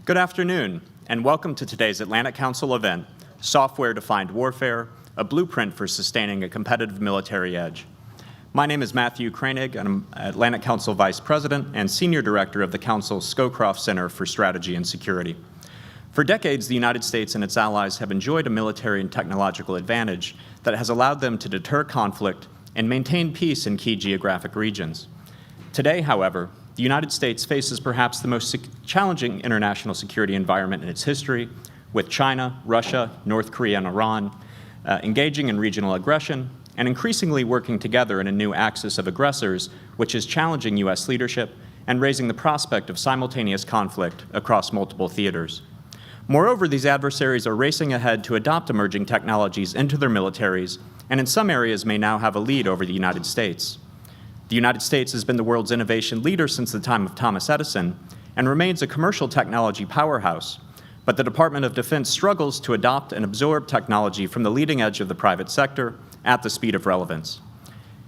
Good afternoon, and welcome to today's Atlantic Council event, Software-Defined Warfare, a Blueprint for Sustaining a Competitive Military Edge. My name is Matthew Kranig, and I'm Atlantic Council Vice President and Senior Director of the Council's Scowcroft Center for Strategy and Security. For decades, the United States and its allies have enjoyed a military and technological advantage that has allowed them to deter conflict and maintain peace in key geographic regions. Today, however, the United States faces perhaps the most challenging international security environment in its history, with China, Russia, North Korea, and Iran engaging in regional aggression and increasingly working together in a new axis of aggressors, which is challenging U.S. leadership and raising the prospect of simultaneous conflict across multiple theaters. Moreover, these adversaries are racing ahead to adopt emerging technologies into their militaries, and in some areas may now have a lead over the United States. The United States has been the world's innovation leader since the time of Thomas Edison and remains a commercial technology powerhouse, but the Department of Defense struggles to adopt and absorb technology from the leading edge of the private sector at the speed of relevance.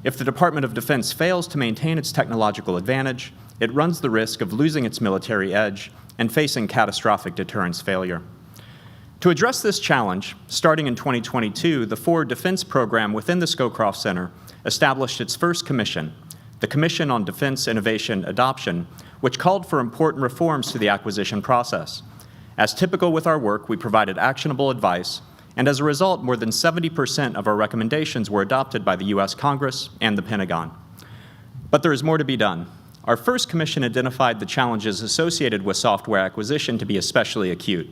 If the Department of Defense fails to maintain its technological advantage, it runs the risk of losing its military edge and facing catastrophic deterrence failure. To address this challenge, starting in 2022, the Forward Defense Program within the Scowcroft Center established its first commission, the Commission on Defense Innovation Adoption, which called for important reforms to the acquisition process. As typical with our work, we provided actionable advice, and as a result, more than 70% of our recommendations were adopted by the U.S. Congress and the Pentagon. But there is more to be done. Our first commission identified the challenges associated with software acquisition to be especially acute.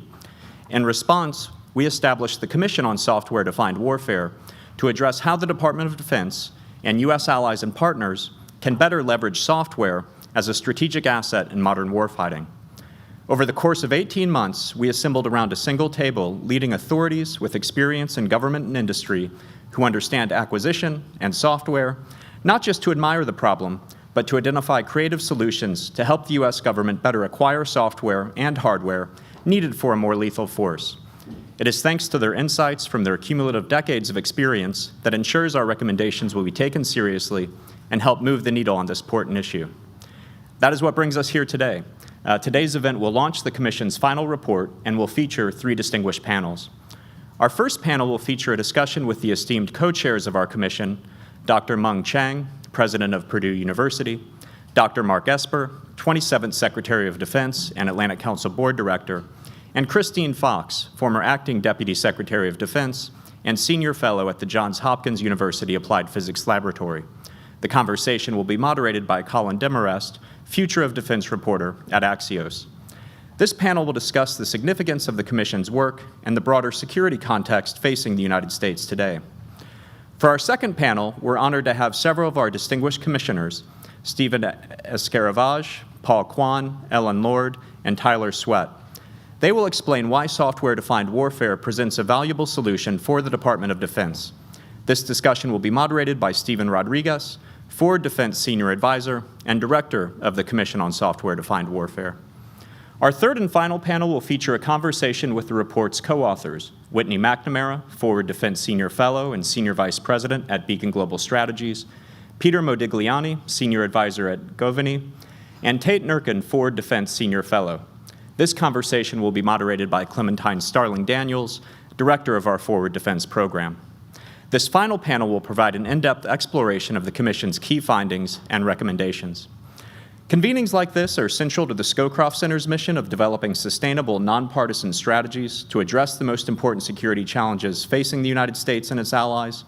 In response, we established the Commission on Software-Defined Warfare to address how the Department of Defense and U.S. allies and partners can better leverage software as a strategic asset in modern warfighting. Over the course of 18 months, we assembled around a single table leading authorities with experience in government and industry who understand acquisition and software, not just to admire the problem, but to identify creative solutions to help the U.S. government better acquire software and hardware needed for a more lethal force. It is thanks to their insights from their cumulative decades of experience that ensures our recommendations will be taken seriously and help move the needle on this important issue. That is what brings us here today. Today's event will launch the Commission's final report and will feature 3 distinguished panels. Our first panel will feature a discussion with the esteemed co-chairs of our Commission, Dr. Mung Chiang, President of Purdue University, Dr. Mark Esper, 27th Secretary of Defense and Atlantic Council Board Director, and Christine Fox, former Acting Deputy Secretary of Defense and Senior Fellow at the Johns Hopkins University Applied Physics Laboratory. The conversation will be moderated by Colin Demarest, Future of Defense reporter at Axios. This panel will discuss the significance of the Commission's work and the broader security context facing the United States today. For our second panel, we're honored to have several of our distinguished commissioners, Stephen Escaravage, Paul Kwan, Ellen Lord, and Tyler Sweat. They will explain why software-defined warfare presents a valuable solution for the Department of Defense. This discussion will be moderated by Stephen Rodriguez, Forward Defense Senior Advisor and Director of the Commission on Software-Defined Warfare. Our third and final panel will feature a conversation with the report's co-authors, Whitney McNamara, Forward Defense Senior Fellow and Senior Vice President at Beacon Global Strategies, Peter Modigliani, Senior Advisor at Govini, and Tate Nurkin, Forward Defense Senior Fellow. This conversation will be moderated by Clementine Starling Daniels, Director of our Forward Defense Program. This final panel will provide an in-depth exploration of the Commission's key findings and recommendations. Convenings like this are central to the Scowcroft Center's mission of developing sustainable, nonpartisan strategies to address the most important security challenges facing the United States and its allies.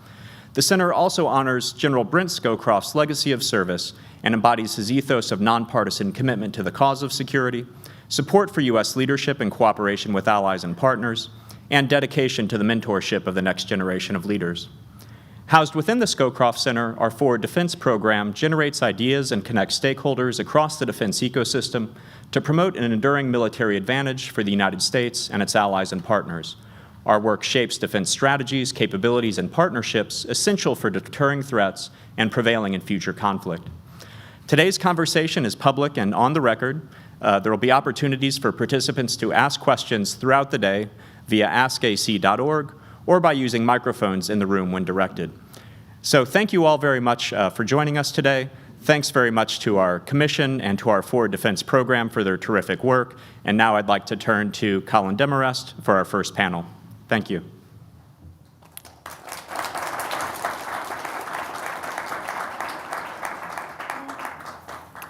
The Center also honors General Brent Scowcroft's legacy of service and embodies his ethos of nonpartisan commitment to the cause of security, support for U.S. leadership and cooperation with allies and partners, and dedication to the mentorship of the next generation of leaders. Housed within the Scowcroft Center, our Forward Defense Program generates ideas and connects stakeholders across the defense ecosystem to promote an enduring military advantage for the United States and its allies and partners. Our work shapes defense strategies, capabilities, and partnerships essential for deterring threats and prevailing in future conflict. Today's conversation is public and on the record. There will be opportunities for participants to ask questions throughout the day via askac.org or by using microphones in the room when directed. So thank you all very much for joining us today. Thanks very much to our commission and to our Forward Defense program for their terrific work. And now I'd like to turn to Colin Demarest for our first panel. Thank you.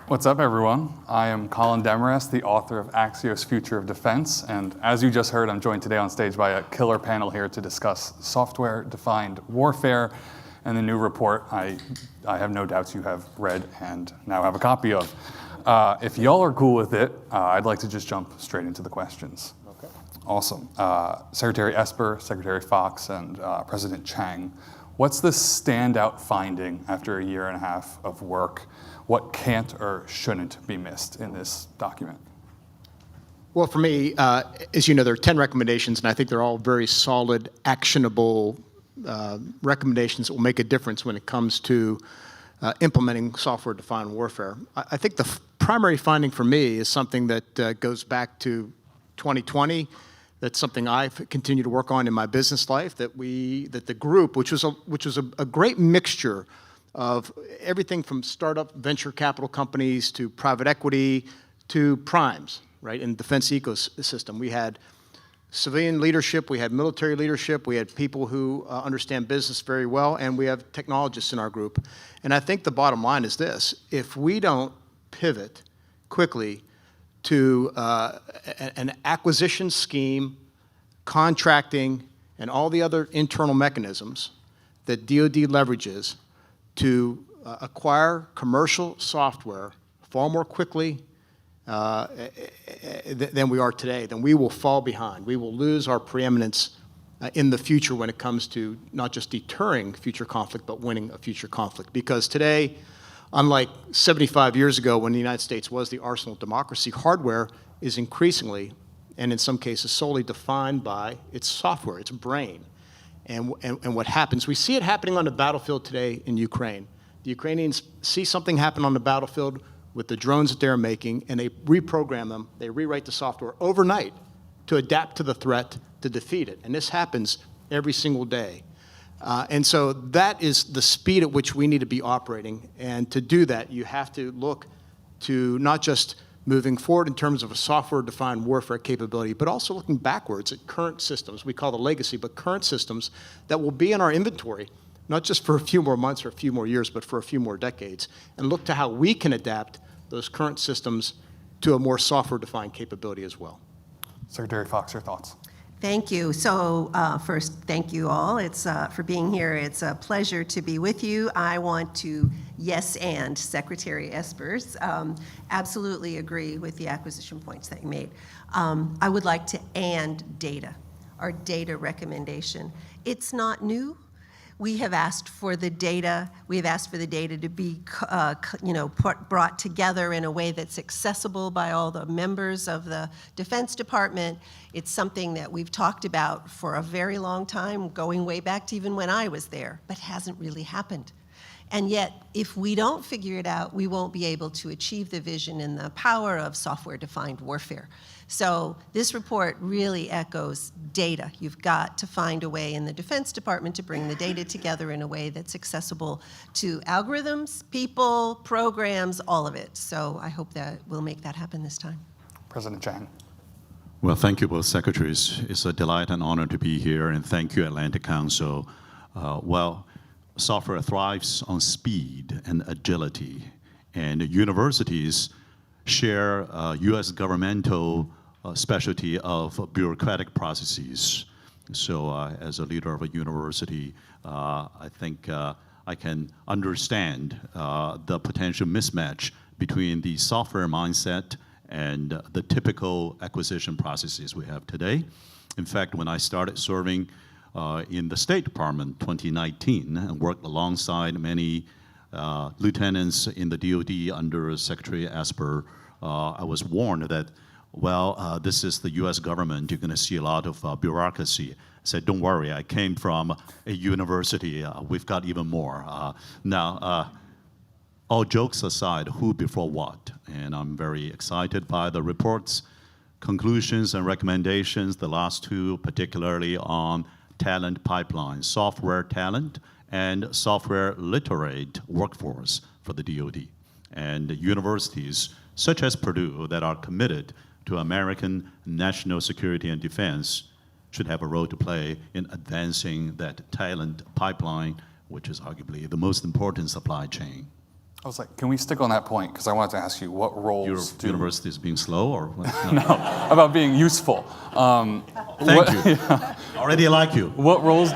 What's up, everyone? I am Colin Demarest, the author of Axios Future of Defense, and as you just heard, I'm joined today on stage by a killer panel here to discuss software-defined warfare and the new report I have no doubts you have read and now have a copy of. If y'all are cool with it, I'd like to just jump straight into the questions. Okay. Awesome. Secretary Esper, Secretary Fox, and President Chiang, what's the standout finding after a year and a half of work? What can't or shouldn't be missed in this document? Well, for me, as you know, there are 10 recommendations, and I think they're all very solid, actionable recommendations that will make a difference when it comes to implementing software-defined warfare. I think the primary finding for me is something that goes back to 2020. That's something I've continued to work on in my business life, that the group, which was a great mixture of everything from startup venture capital companies to private equity to primes, right, in the defense ecosystem. We had civilian leadership, we had military leadership, we had people who understand business very well, and we have technologists in our group. And I think the bottom line is this: if we don't pivot quickly to an acquisition scheme, contracting, and all the other internal mechanisms that DoD leverages to acquire commercial software far more quickly than we are today, then we will fall behind. We will lose our preeminence in the future when it comes to not just deterring future conflict, but winning a future conflict. Because today, unlike 75 years ago when the United States was the arsenal of democracy, hardware is increasingly, and in some cases solely, defined by its software, its brain. And what happens, we see it happening on the battlefield today in Ukraine. The Ukrainians see something happen on the battlefield with the drones that they're making, and they reprogram them, they rewrite the software overnight to adapt to the threat, to defeat it. And this happens every single day. And so that is the speed at which we need to be operating. And to do that, you have to look to not just moving forward in terms of a software-defined warfare capability, but also looking backwards at current systems. We call the legacy, but current systems that will be in our inventory, not just for a few more months or a few more years, but for a few more decades, and look to how we can adapt those current systems to a more software-defined capability as well. Secretary Fox, your thoughts? Thank you. So first, thank you all. It's for being here. It's a pleasure to be with you. I want to yes and Secretary Esper's. Absolutely agree with the acquisition points that you made. I would like to and data, our data recommendation. It's not new. We have asked for the data. We have asked for the data to be, brought together in a way that's accessible by all the members of the Defense Department. It's something that we've talked about for a very long time, going way back to even when I was there, but hasn't really happened. And yet, if we don't figure it out, we won't be able to achieve the vision and the power of software-defined warfare. So this report really echoes data. You've got to find a way in the Defense Department to bring the data together in a way that's accessible to algorithms, people, programs, all of it. So I hope that we'll make that happen this time. President Chiang. Well, thank you both secretaries. It's a delight and honor to be here, and thank you, Atlantic Council. Software thrives on speed and agility, and universities share U.S. governmental specialty of bureaucratic processes. So as a leader of a university, I think I can understand the potential mismatch between the software mindset and the typical acquisition processes we have today. In fact, when I started serving in the State Department 2019 and worked alongside many lieutenants in the DoD under Secretary Esper, I was warned that, this is the US government, you're gonna see a lot of bureaucracy. I said, don't worry, I came from a university, we've got even more. All jokes aside, who before what? And I'm very excited by the report's conclusions and recommendations, the last two particularly on talent pipeline, software talent, and software literate workforce for the DoD. and universities such as Purdue that are committed to American national security and defense should have a role to play in advancing that talent pipeline, which is arguably the most important supply chain. I was like, can we stick on that point? Because I wanted to ask you, what roles Your university is being slow, or what? No, about being useful. Thank you. Already like you. What roles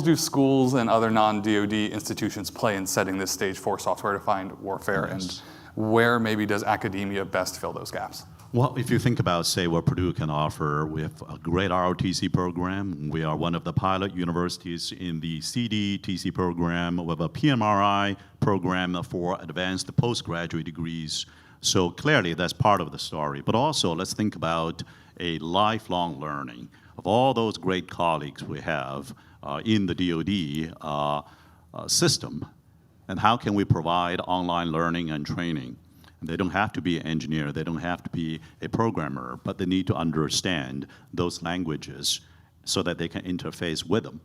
do schools and other non-DoD institutions play in setting this stage for software-defined warfare, Yes. and where maybe does academia best fill those gaps? Well, if you think about, say, what Purdue can offer, we have a great ROTC program. We are one of the pilot universities in the CDTC program. We have a PMRI program for advanced postgraduate degrees. So clearly, that's part of the story. But also, let's think about a lifelong learning of all those great colleagues we have in the DoD system. And how can we provide online learning and training? They don't have to be an engineer, they don't have to be a programmer, but they need to understand those languages so that they can interface with them.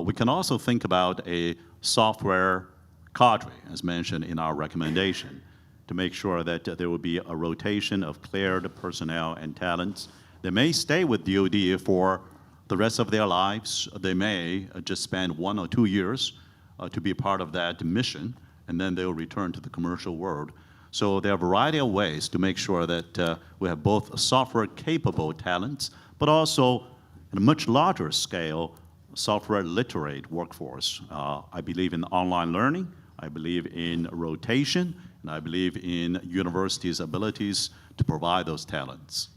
We can also think about a software cadre, as mentioned in our recommendation, to make sure that there will be a rotation of cleared personnel and talents. They may stay with DoD for the rest of their lives. They may just spend 1 or 2 years to be part of that mission, and then they'll return to the commercial world. So there are a variety of ways to make sure that we have both software-capable talents, but also, in a much larger scale, software-literate workforce. I believe in online learning, I believe in rotation, and I believe in universities' abilities to provide those talents.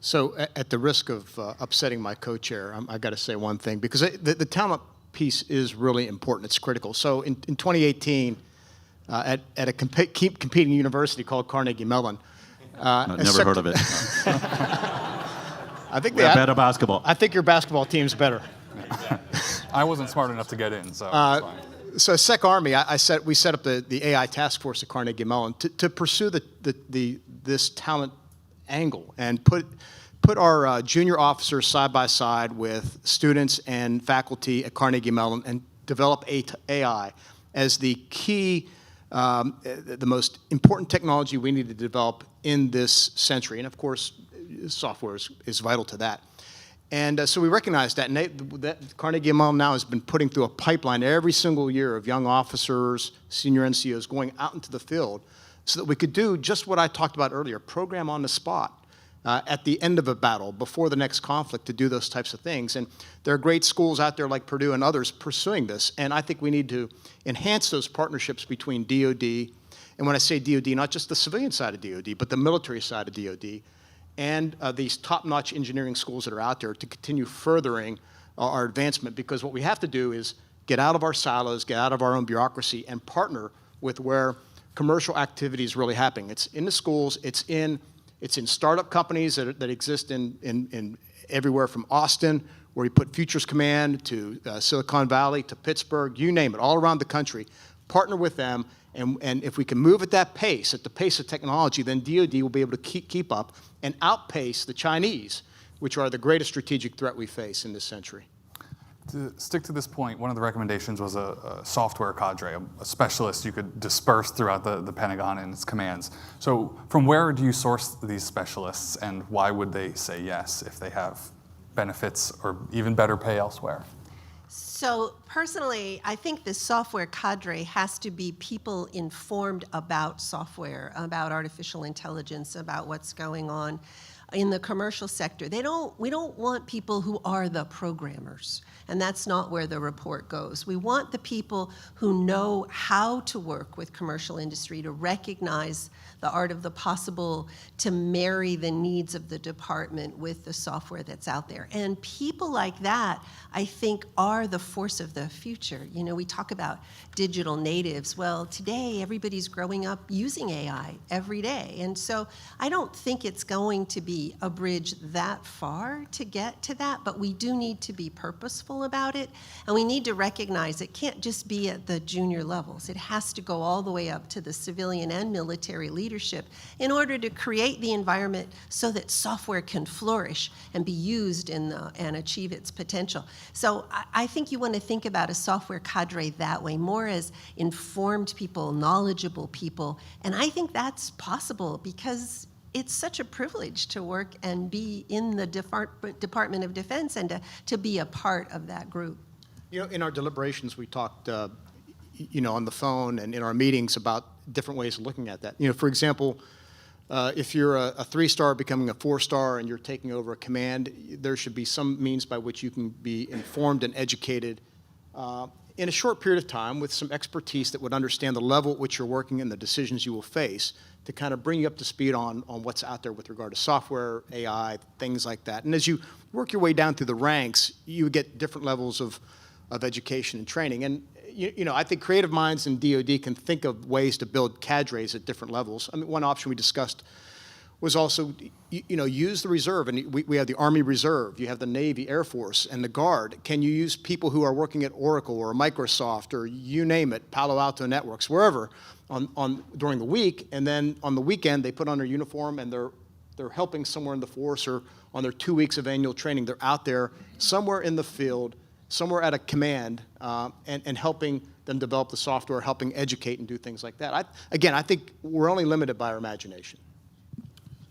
So at the risk of upsetting my co-chair, I got to say one thing, because the talent piece is really important. It's critical. So in 2018, at a competing university called Carnegie Mellon. Never heard of it. I think We have better basketball. I think your basketball team's better. I wasn't smart enough to get in, so it's fine. So Sec Army, we set up the AI task force at Carnegie Mellon to pursue this talent angle and put our junior officers side by side with students and faculty at Carnegie Mellon and develop AI as the key, the most important technology we need to develop in this century. And of course, software is vital to that. And so we recognized that, and that Carnegie Mellon now has been putting through a pipeline every single year of young officers, senior NCOs going out into the field so that we could do just what I talked about earlier, program on the spot at the end of a battle, before the next conflict, to do those types of things. And there are great schools out there like Purdue and others pursuing this, and I think we need to enhance those partnerships between DoD, and when I say DoD, not just the civilian side of DoD, but the military side of DoD, and these top-notch engineering schools that are out there to continue furthering our advancement, because what we have to do is get out of our silos, get out of our own bureaucracy, and partner with where commercial activity is really happening. It's in the schools, it's in startup companies that exist in everywhere from Austin, where we put Futures Command, to Silicon Valley, to Pittsburgh, you name it, all around the country. Partner with them, and if we can move at that pace, at the pace of technology, then DoD will be able to keep up and outpace the Chinese, which are the greatest strategic threat we face in this century. To stick to this point, one of the recommendations was a software cadre, a specialist you could disperse throughout the Pentagon and its commands. So from where do you source these specialists, and why would they say yes if they have benefits or even better pay elsewhere? So personally, I think this software cadre has to be people informed about software, about artificial intelligence, about what's going on in the commercial sector. We don't want people who are the programmers, and that's not where the report goes. We want the people who know how to work with commercial industry, to recognize the art of the possible, to marry the needs of the department with the software that's out there. And people like that, I think, are the force of the future. You know, we talk about digital natives. Well, today everybody's growing up using AI every day. And so I don't think it's going to be be a bridge that far to get to that, but we do need to be purposeful about it, and we need to recognize it can't just be at the junior levels. It has to go all the way up to the civilian and military leadership in order to create the environment so that software can flourish and be used and achieve its potential. So I think you want to think about a software cadre that way, more as informed people, knowledgeable people, and I think that's possible because it's such a privilege to work and be in the Department of Defense and to be a part of that group. You know, in our deliberations, we talked, you know, on the phone and in our meetings about different ways of looking at that. You know, for example, if you're a 3-star becoming a 4-star and you're taking over a command, there should be some means by which you can be informed and educated in a short period of time with some expertise that would understand the level at which you're working and the decisions you will face to kind of bring you up to speed on what's out there with regard to software, AI, things like that. And as you work your way down through the ranks, you get different levels of education and training. And you know, I think creative minds in DoD can think of ways to build cadres at different levels. I mean, one option we discussed was also, you know, use the reserve. And we have the Army Reserve, you have the Navy, Air Force, and the Guard. Can you use people who are working at Oracle or Microsoft or you name it, Palo Alto Networks, wherever, during the week, and then on the weekend they put on their uniform and they're helping somewhere in the force, or on their 2 weeks of annual training, they're out there somewhere in the field, somewhere at a command, and helping them develop the software, helping educate and do things like that. I think we're only limited by our imagination.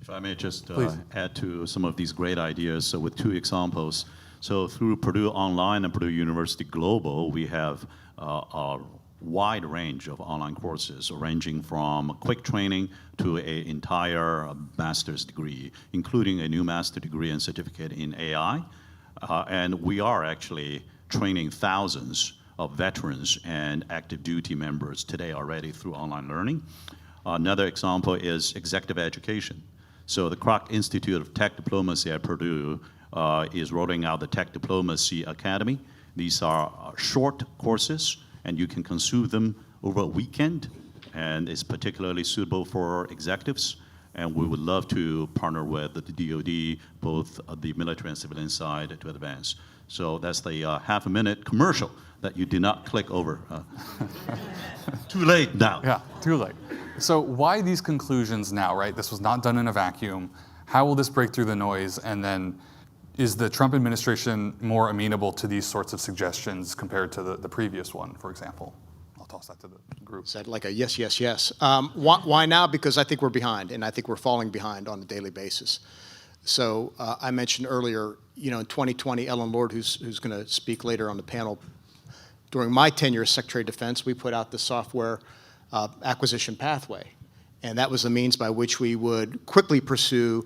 If I may just add to some of these great ideas with 2 examples. So through Purdue Online and Purdue University Global, we have a wide range of online courses ranging from quick training to an entire master's degree, including a new master's degree and certificate in AI. And we are actually training thousands of veterans and active duty members today already through online learning. Another example is executive education. So the Kroc Institute of Tech Diplomacy at Purdue is rolling out the Tech Diplomacy Academy. These are short courses, and you can consume them over a weekend, and it's particularly suitable for executives. And we would love to partner with the DoD, both the military and civilian side, to advance. So that's the half-a-minute commercial that you did not click over. Too late now. Yeah, too late. So why these conclusions now, right? This was not done in a vacuum. How will this break through the noise? And then is the Trump administration more amenable to these sorts of suggestions compared to the previous one, for example? I'll toss that to the group. Is that like a yes, yes, yes? Why now? Because I think we're behind, and I think we're falling behind on a daily basis. So I mentioned earlier, you know, in 2020, Ellen Lord, who's going to speak later on the panel, during my tenure as Secretary of Defense, we put out the software acquisition pathway. And that was the means by which we would quickly pursue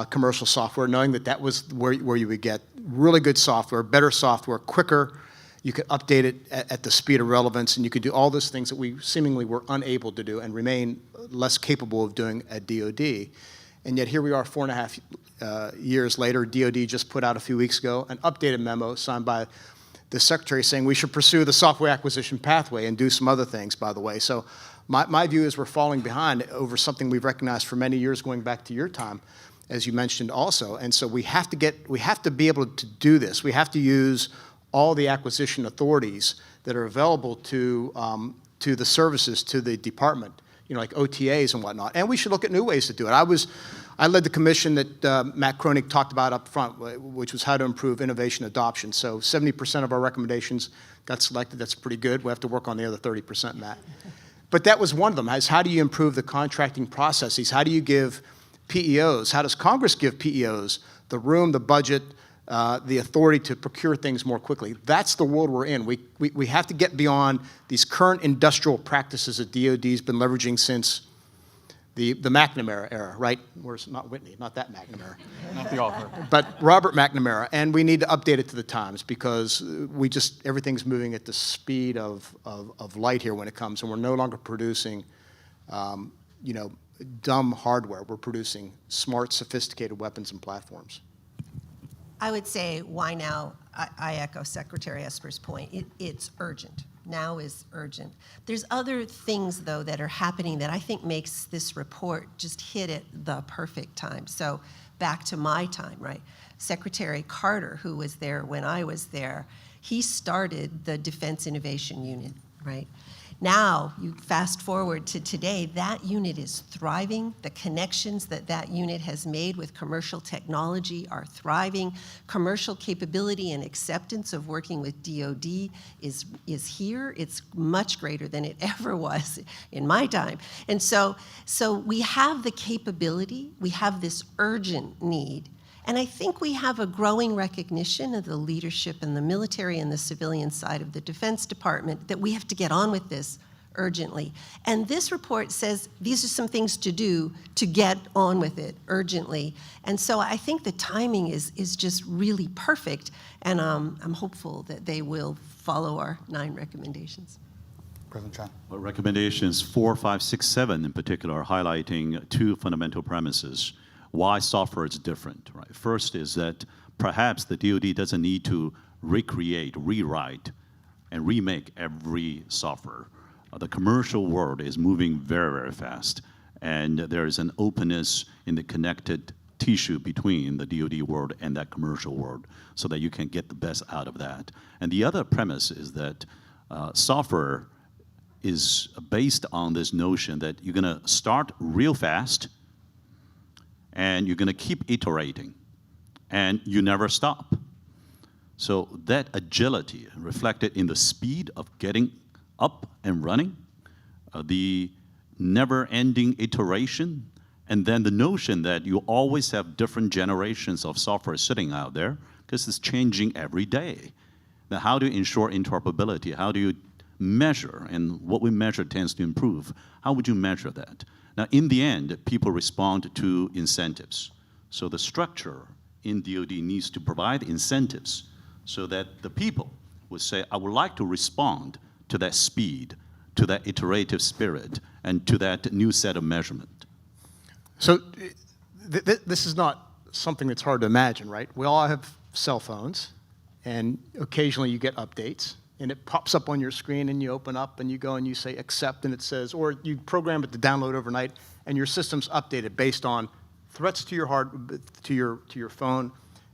commercial software, knowing that that was where you would get really good software, better software, quicker. You could update it at the speed of relevance, and you could do all those things that we seemingly were unable to do and remain less capable of doing at DoD. And yet here we are 4.5 years later. DoD just put out a few weeks ago an updated memo signed by the Secretary saying we should pursue the software acquisition pathway and do some other things, by the way. So my view is we're falling behind over something we've recognized for many years, going back to your time, as you mentioned also. And so we have to be able to do this. We have to use all the acquisition authorities that are available to the services, to the department, you know, like OTAs and whatnot. And we should look at new ways to do it. I led the commission that Matt Kroenig talked about up front, which was how to improve innovation adoption. So 70% of our recommendations got selected. That's pretty good. We have to work on the other 30%, Matt. But that was one of them, is how do you improve the contracting processes? How do you give PEOs, how does Congress give PEOs the room, the budget, the authority to procure things more quickly? That's the world we're in. We have to get beyond these current industrial practices that DoD's been leveraging since the McNamara era, right? Where's not Whitney, not that McNamara. Not the author. But Robert McNamara, and we need to update it to the times because everything's moving at the speed of light here when it comes, and we're no longer producing, you know, dumb hardware. We're producing smart, sophisticated weapons and platforms. I would say, why now? I echo Secretary Esper's point. It's urgent. Now is urgent. There's other things, though, that are happening that I think makes this report just hit at the perfect time. So back to my time, right? Secretary Carter, who was there when I was there, he started the Defense Innovation Unit, right? Now, you fast forward to today, that unit is thriving. The connections that that unit has made with commercial technology are thriving. Commercial capability and acceptance of working with DoD is here. It's much greater than it ever was in my time. And so we have the capability, we have this urgent need. And I think we have a growing recognition of the leadership in the military and the civilian side of the Defense Department that we have to get on with this urgently. And this report says these are some things to do to get on with it urgently. And so I think the timing is just really perfect, and I'm hopeful that they will follow our 9 recommendations. President Chiang. Well, recommendations 4, 5, 6, 7 in particular are highlighting 2 fundamental premises. Why software is different, right? First is that perhaps the DoD doesn't need to recreate, rewrite, and remake every software. The commercial world is moving very, very fast, and there is an openness in the connected tissue between the DoD world and that commercial world so that you can get the best out of that. And the other premise is that software is based on this notion that you're gonna start real fast, and you're going to keep iterating, and you never stop. So that agility reflected in the speed of getting up and running, the never-ending iteration, and then the notion that you always have different generations of software sitting out there because it's changing every day. Now, how do you ensure interoperability? How do you measure? And what we measure tends to improve. How would you measure that? Now, in the end, people respond to incentives. So the structure in DoD needs to provide incentives so that the people would say, I would like to respond to that speed, to that iterative spirit, and to that new set of measurement. So this is not something that's hard to imagine, right? We all have cell phones, and occasionally you get updates, and it pops up on your screen, and you open up, and you go and you say accept, and it says, or you program it to download overnight, and your system's updated based on threats to your phone,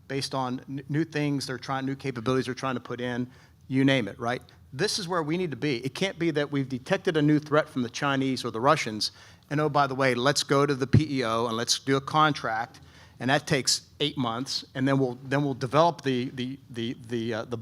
based on new things new capabilities they're trying to put in, you name it, right? This is where we need to be. It can't be that we've detected a new threat from the Chinese or the Russians, and oh, by the way, let's go to the PEO and let's do a contract, and that takes 8 months, and then we'll develop the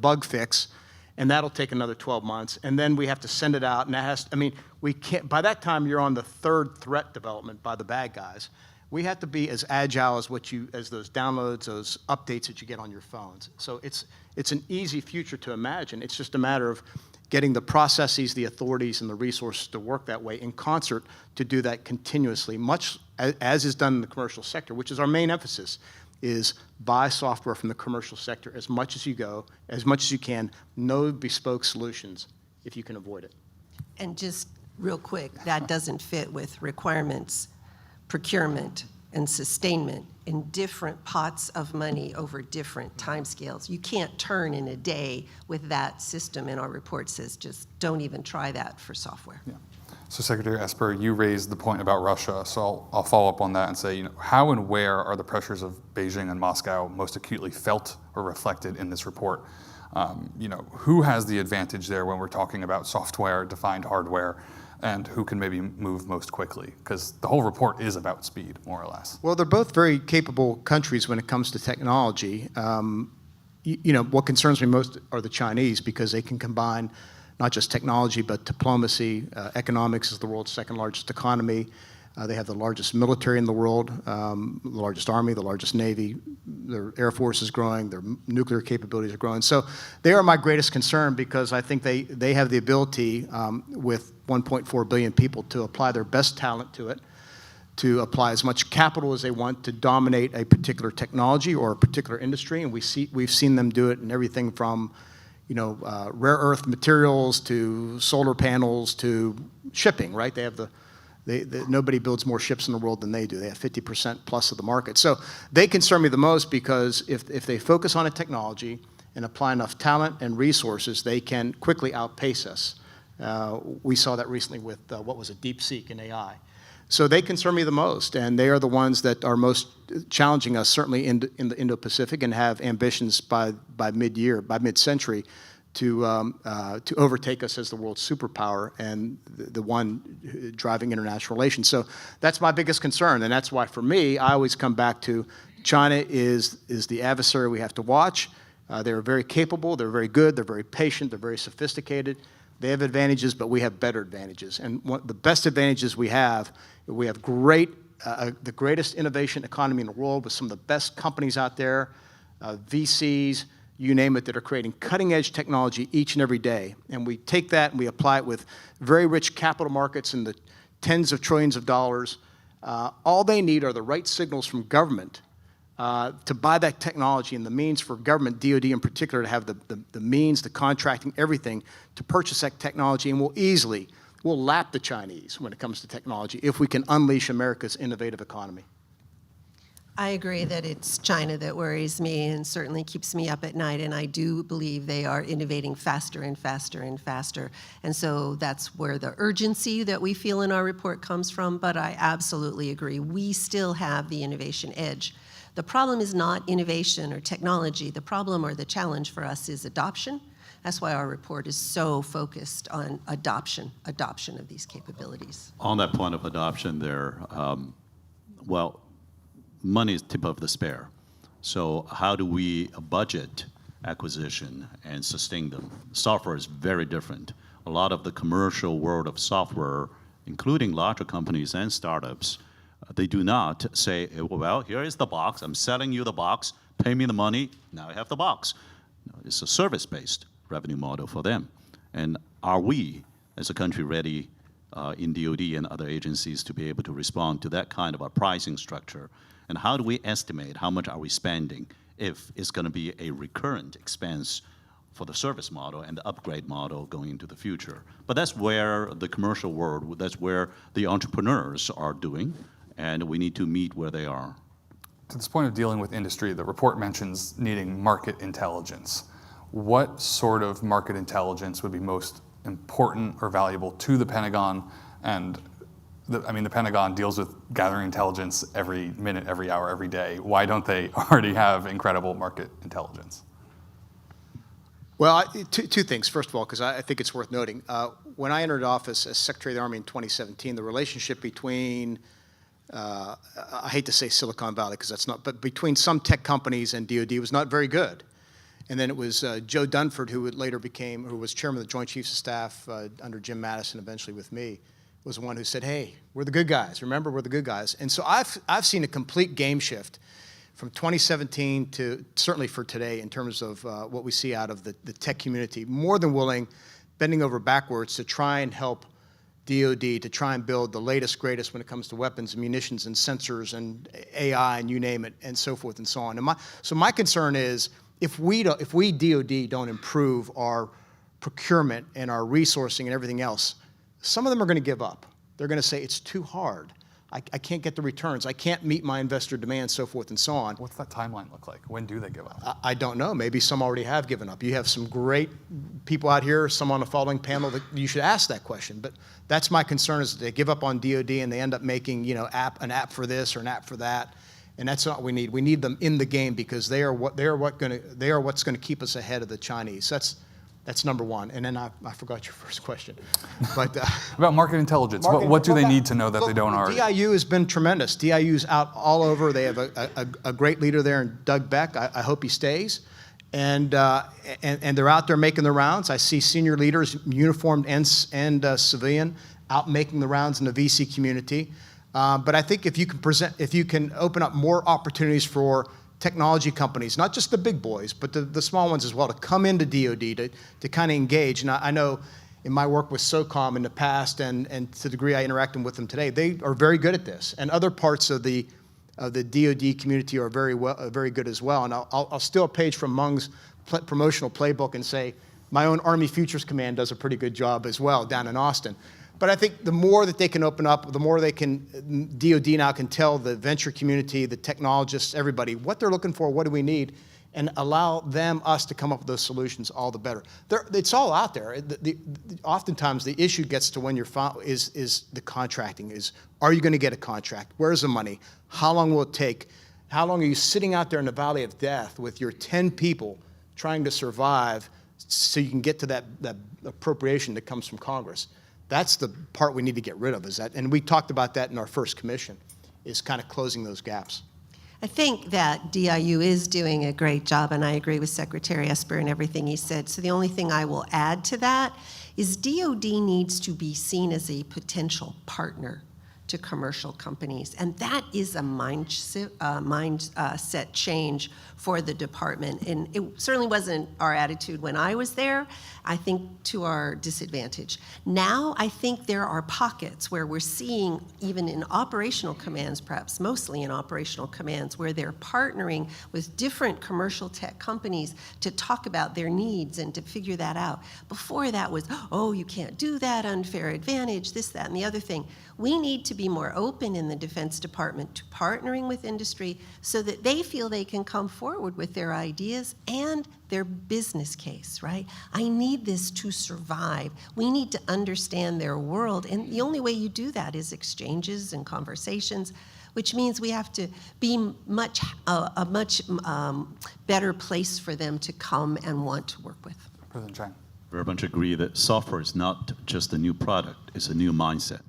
bug fix, and that'll take another 12 months, and then we have to send it out, and that has, I mean, we can't, by that time you're on the 3rd threat development by the bad guys. We have to be as agile as as those downloads, those updates that you get on your phones. So it's an easy future to imagine. It's just a matter of getting the processes, the authorities, and the resources to work that way in concert to do that continuously, much as is done in the commercial sector, which is our main emphasis, is buy software from the commercial sector as much as you can, no bespoke solutions if you can avoid it. And just real quick, that doesn't fit with requirements, procurement, and sustainment in different pots of money over different timescales. You can't turn in a day with that system, and our report says just don't even try that for software. Yeah. So Secretary Esper, you raised the point about Russia, so I'll follow up on that and say, how and where are the pressures of Beijing and Moscow most acutely felt or reflected in this report? Who has the advantage there when we're talking about software-defined hardware, and who can maybe move most quickly? Because the whole report is about speed, more or less. Well, they're both very capable countries when it comes to technology. What concerns me most are the Chinese, because they can combine not just technology, but diplomacy. Economics is the world's 2nd largest economy. They have the largest military in the world, the largest army, the largest navy. Their air force is growing. Their nuclear capabilities are growing. So they are my greatest concern, because I think they have the ability, with 1.4 billion people, to apply their best talent to it, to apply as much capital as they want to dominate a particular technology or a particular industry. And we've seen them do it in everything from rare earth materials to solar panels to shipping, right? They have nobody builds more ships in the world than they do. They have 50% plus of the market. So they concern me the most, because if they focus on a technology and apply enough talent and resources, they can quickly outpace us. We saw that recently with what was a DeepSeek in AI. So they concern me the most, and they are the ones that are most challenging us, certainly in the Indo-Pacific, and have ambitions by mid-century, to overtake us as the world superpower and the one driving international relations. So that's my biggest concern, and that's why, for me, I always come back to China is the adversary we have to watch. They're very capable, they're very good, they're very patient, they're very sophisticated. They have advantages, but we have better advantages. And the best advantages we have the greatest innovation economy in the world with some of the best companies out there, VCs, you name it, that are creating cutting-edge technology each and every day. And we take that and we apply it with very rich capital markets in the tens of trillions of dollars. All they need are the right signals from government to buy that technology, and the means for government, DoD in particular, to have the means, the contracting, everything to purchase that technology, and we'll lap the Chinese when it comes to technology if we can unleash America's innovative economy. I agree that it's China that worries me and certainly keeps me up at night, and I do believe they are innovating faster and faster and faster. And so that's where the urgency that we feel in our report comes from, but I absolutely agree. We still have the innovation edge. The problem is not innovation or technology. The problem or the challenge for us is adoption. That's why our report is so focused on adoption of these capabilities. On that point of adoption there, well, money is tip of the spear. So how do we budget acquisition and sustain them? Software is very different. A lot of the commercial world of software, including larger companies and startups, they do not say, well, here is the box, I'm selling you the box, pay me the money, now I have the box. No, it's a service-based revenue model for them. And are we, as a country, ready in DoD and other agencies to be able to respond to that kind of a pricing structure? And how do we estimate how much are we spending if it's going to be a recurrent expense for the service model and the upgrade model going into the future? But that's where the commercial world, that's where the entrepreneurs are doing, and we need to meet where they are. To this point of dealing with industry, the report mentions needing market intelligence. What sort of market intelligence would be most important or valuable to the Pentagon? And the Pentagon deals with gathering intelligence every minute, every hour, every day. Why don't they already have incredible market intelligence? Well, two things. First of all, because I think it's worth noting, when I entered office as Secretary of the Army in 2017, the relationship between I hate to say Silicon Valley because that's not, but between some tech companies and DoD was not very good. And then it was Joe Dunford, who was chairman of the Joint Chiefs of Staff under Jim Mattis and eventually with me, was the one who said, hey, we're the good guys. Remember, we're the good guys. And so I've seen a complete game shift from 2017 to certainly for today in terms of what we see out of the tech community, more than willing, bending over backwards to try and help DoD to try and build the latest, greatest when it comes to weapons and munitions and sensors and AI and you name it and so forth and so on. And my concern is if we DoD don't improve our procurement and our resourcing and everything else, some of them are going to give up. They're going to say it's too hard. I can't get the returns. I can't meet my investor demands, so forth and so on. What's that timeline look like? When do they give up? I don't know. Maybe some already have given up. You have some great people out here, some on the following panel, that you should ask that question. But that's my concern, is that they give up on DoD and they end up making an app for this or an app for that. And that's not what we need. We need them in the game because they are what's going to keep us ahead of the Chinese. That's number one. And then I forgot your first question. But about market intelligence, what do they need to know that they don't already? DIU has been tremendous. DIU's out all over. They have a great leader there in Doug Beck. I hope he stays. And they're out there making the rounds. I see senior leaders, uniformed and civilian, out making the rounds in the VC community. But I think if you can open up more opportunities for technology companies, not just the big boys, but the small ones as well, to come into DoD to kind of engage. And I know in my work with SOCOM in the past and to the degree I interact with them today, they are very good at this. And other parts of the DoD community are very good as well. And I'll steal a page from Mung's promotional playbook and say, my own Army Futures Command does a pretty good job as well down in Austin. But I think the more that they can open up, the more they can, DoD now can tell the venture community, the technologists, everybody, what they're looking for, what do we need, and allow us to come up with those solutions, all the better. It's all out there. Oftentimes the issue gets to when is the contracting, are you going to get a contract? Where's the money? How long will it take? How long are you sitting out there in the valley of death with your 10 people trying to survive so you can get to that appropriation that comes from Congress? That's the part we need to get rid of, and we talked about that in our first commission, is kind of closing those gaps. I think that DIU is doing a great job, and I agree with Secretary Esper and everything he said. So the only thing I will add to that is DoD needs to be seen as a potential partner to commercial companies, and that is a mindset change for the department. And it certainly wasn't our attitude when I was there, I think to our disadvantage. Now I think there are pockets where we're seeing, even in operational commands, perhaps mostly in operational commands, where they're partnering with different commercial tech companies to talk about their needs and to figure that out. Before that was, oh, you can't do that, unfair advantage, this, that, and the other thing. We need to be more open in the Defense Department to partnering with industry so that they feel they can come forward with their ideas and their business case, right? I need this to survive. We need to understand their world, and the only way you do that is exchanges and conversations, which means we have to be a much better place for them to come and want to work with. President Chiang. Very much agree that software is not just a new product, it's a new mindset.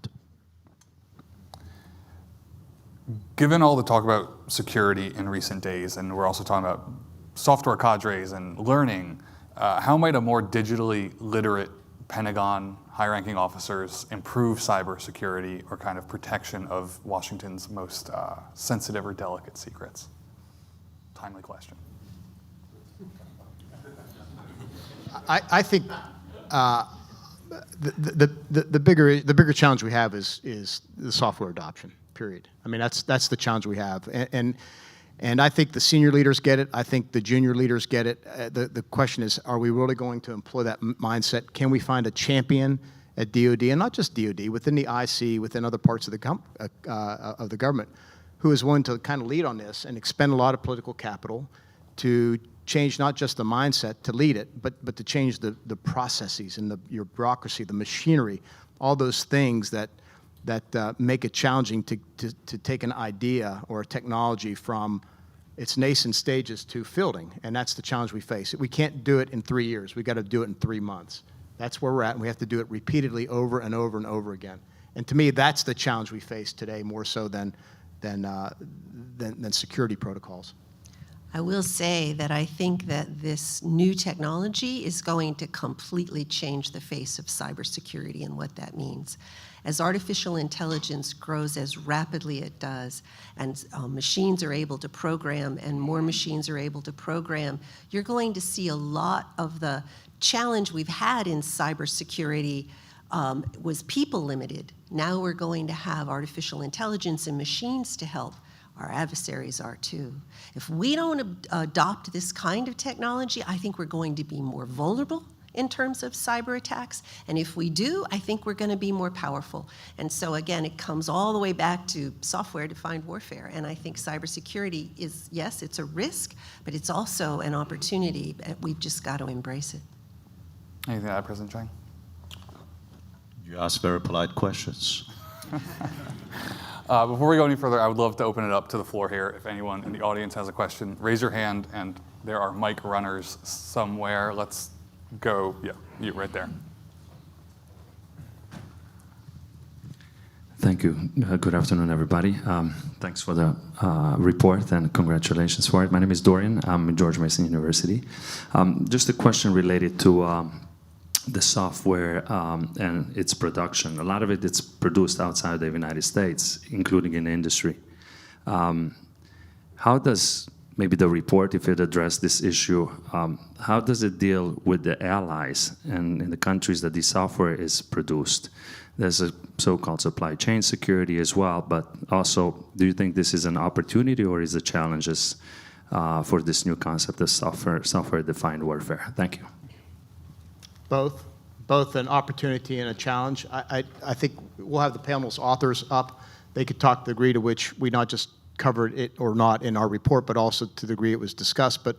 Given all the talk about security in recent days, and we're also talking about software cadres and learning, how might a more digitally literate Pentagon high-ranking officers improve cybersecurity or kind of protection of Washington's most sensitive or delicate secrets? Timely question. I think the bigger challenge we have is the software adoption. Period. I mean, that's the challenge we have, and I think the senior leaders get it. I think the junior leaders get it. The question is, are we really going to employ that mindset? Can we find a champion at DoD, and not just DoD, within the IC, within other parts of the government, who is willing to kind of lead on this and expend a lot of political capital to change not just the mindset to lead it, but to change the processes and your bureaucracy, the machinery, all those things that make it challenging to take an idea or a technology from its nascent stages to fielding, and that's the challenge we face. We can't do it in 3 years. We've got to do it in 3 months. That's where we're at, and we have to do it repeatedly over and over and over again. And to me, that's the challenge we face today more so than security protocols. I will say that I think that this new technology is going to completely change the face of cybersecurity and what that means. As artificial intelligence grows as rapidly it does, and machines are able to program, and more machines are able to program, you're going to see a lot of the challenge we've had in cybersecurity was people limited. Now we're going to have artificial intelligence and machines to help. Our adversaries are too. If we don't adopt this kind of technology, I think we're going to be more vulnerable in terms of cyber attacks. And if we do, I think we're going to be more powerful. And so again, it comes all the way back to software-defined warfare. And I think cybersecurity is, yes, it's a risk, but it's also an opportunity. We've just got to embrace it. Anything to add, President Chiang? You ask very polite questions. Before we go any further, I would love to open it up to the floor here. If anyone in the audience has a question, raise your hand, and there are mic runners somewhere. Let's go. Yeah, you right there. Thank you. Good afternoon, everybody. Thanks for the report, and congratulations for it. My name is Dorian. I'm at George Mason University. Just a question related to the software and its production. A lot of it is produced outside the United States, including in the industry. How does maybe the report, if it addressed this issue, how does it deal with the allies and in the countries that the software is produced? There's a so-called supply chain security as well, but also, do you think this is an opportunity or is it challenges for this new concept of software-defined warfare? Thank you. Both. both an opportunity and a challenge. I think we'll have the panel's authors up. They could talk the degree to which we not just covered it or not in our report, but also to the degree it was discussed. But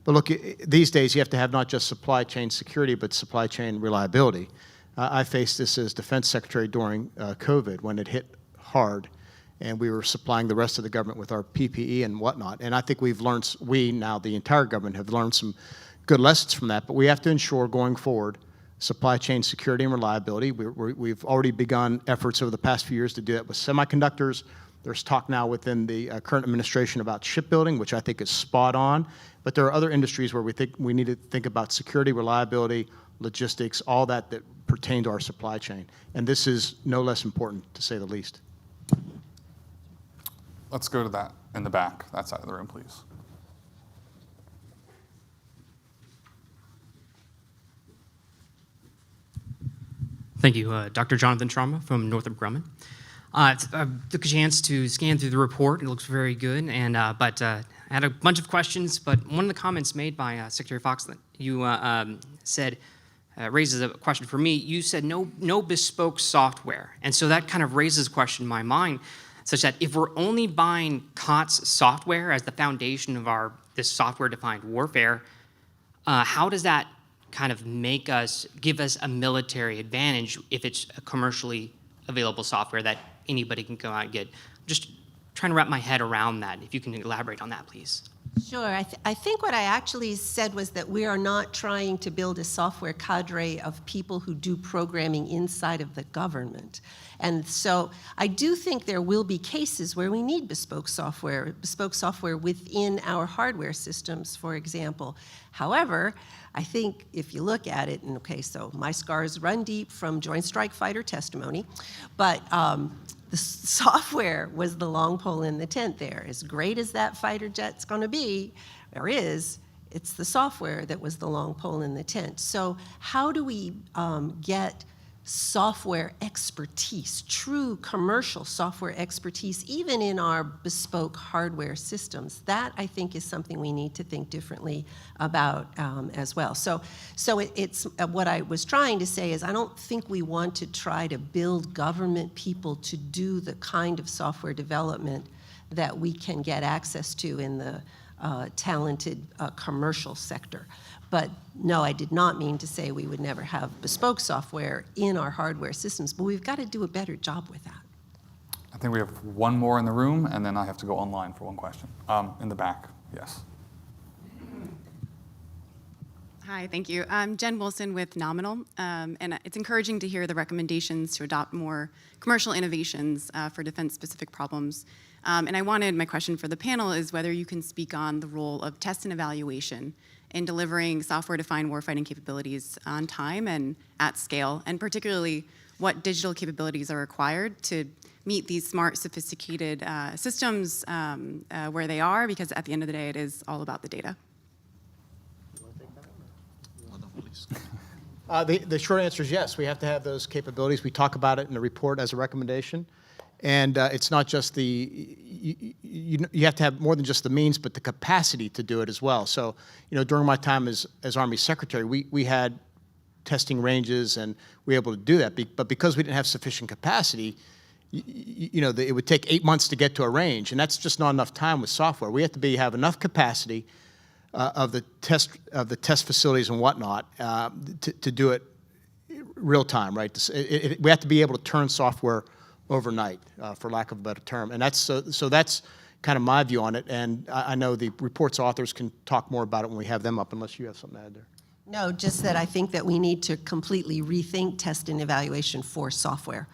look, these days you have to have not just supply chain security, but supply chain reliability. I faced this as Defense Secretary during COVID when it hit hard, and we were supplying the rest of the government with our PPE and whatnot. And I think now the entire government have learned some good lessons from that, but we have to ensure going forward supply chain security and reliability. We've already begun efforts over the past few years to do that with semiconductors. There's talk now within the current administration about shipbuilding, which I think is spot on. But there are other industries where we think we need to think about security, reliability, logistics, all that pertain to our supply chain. And this is no less important, to say the least. Let's go to that in the back, that side of the room, please. Thank you. Dr. Jonathan Sharma from Northrop Grumman. I took a chance to scan through the report. It looks very good, but I had a bunch of questions, but one of the comments made by Secretary Fox that you said raises a question for me. You said no bespoke software, and so that kind of raises a question in my mind, such that if we're only buying COTS software as the foundation of this software-defined warfare, how does that kind of give us a military advantage if it's a commercially available software that anybody can go out and get? Just trying to wrap my head around that. If you can elaborate on that, please. Sure. I think what I actually said was that we are not trying to build a software cadre of people who do programming inside of the government. And so I do think there will be cases where we need bespoke software within our hardware systems, for example. However, I think if you look at it, and okay, so my scars run deep from Joint Strike Fighter testimony, but the software was the long pole in the tent there. As great as that fighter jet's going to be, it's the software that was the long pole in the tent. So how do we get software expertise, true commercial software expertise, even in our bespoke hardware systems? That, I think, is something we need to think differently about as well. So it's what I was trying to say is I don't think we want to try to build government people to do the kind of software development that we can get access to in the talented commercial sector. But no, I did not mean to say we would never have bespoke software in our hardware systems, but we've got to do a better job with that. I think we have one more in the room, and then I have to go online for one question. In the back, yes. Hi, thank you. I'm Jen Wilson with Nominal, and it's encouraging to hear the recommendations to adopt more commercial innovations for defense-specific problems. And my question for the panel is whether you can speak on the role of test and evaluation in delivering software-defined warfighting capabilities on time and at scale, and particularly what digital capabilities are required to meet these smart, sophisticated systems where they are, because at the end of the day, it is all about the data. The short answer is yes. We have to have those capabilities. We talk about it in the report as a recommendation. And it's not just you have to have more than just the means, but the capacity to do it as well. So, during my time as Army Secretary, we had testing ranges and we were able to do that. But because we didn't have sufficient capacity, it would take 8 months to get to a range, and that's just not enough time with software. We have to have enough capacity of the test facilities and whatnot to do it real time, right? We have to be able to turn software overnight, for lack of a better term. And that's kind of my view on it. And I know the report's authors can talk more about it when we have them up, unless you have something to add there. No, just that I think that we need to completely rethink test and evaluation for software.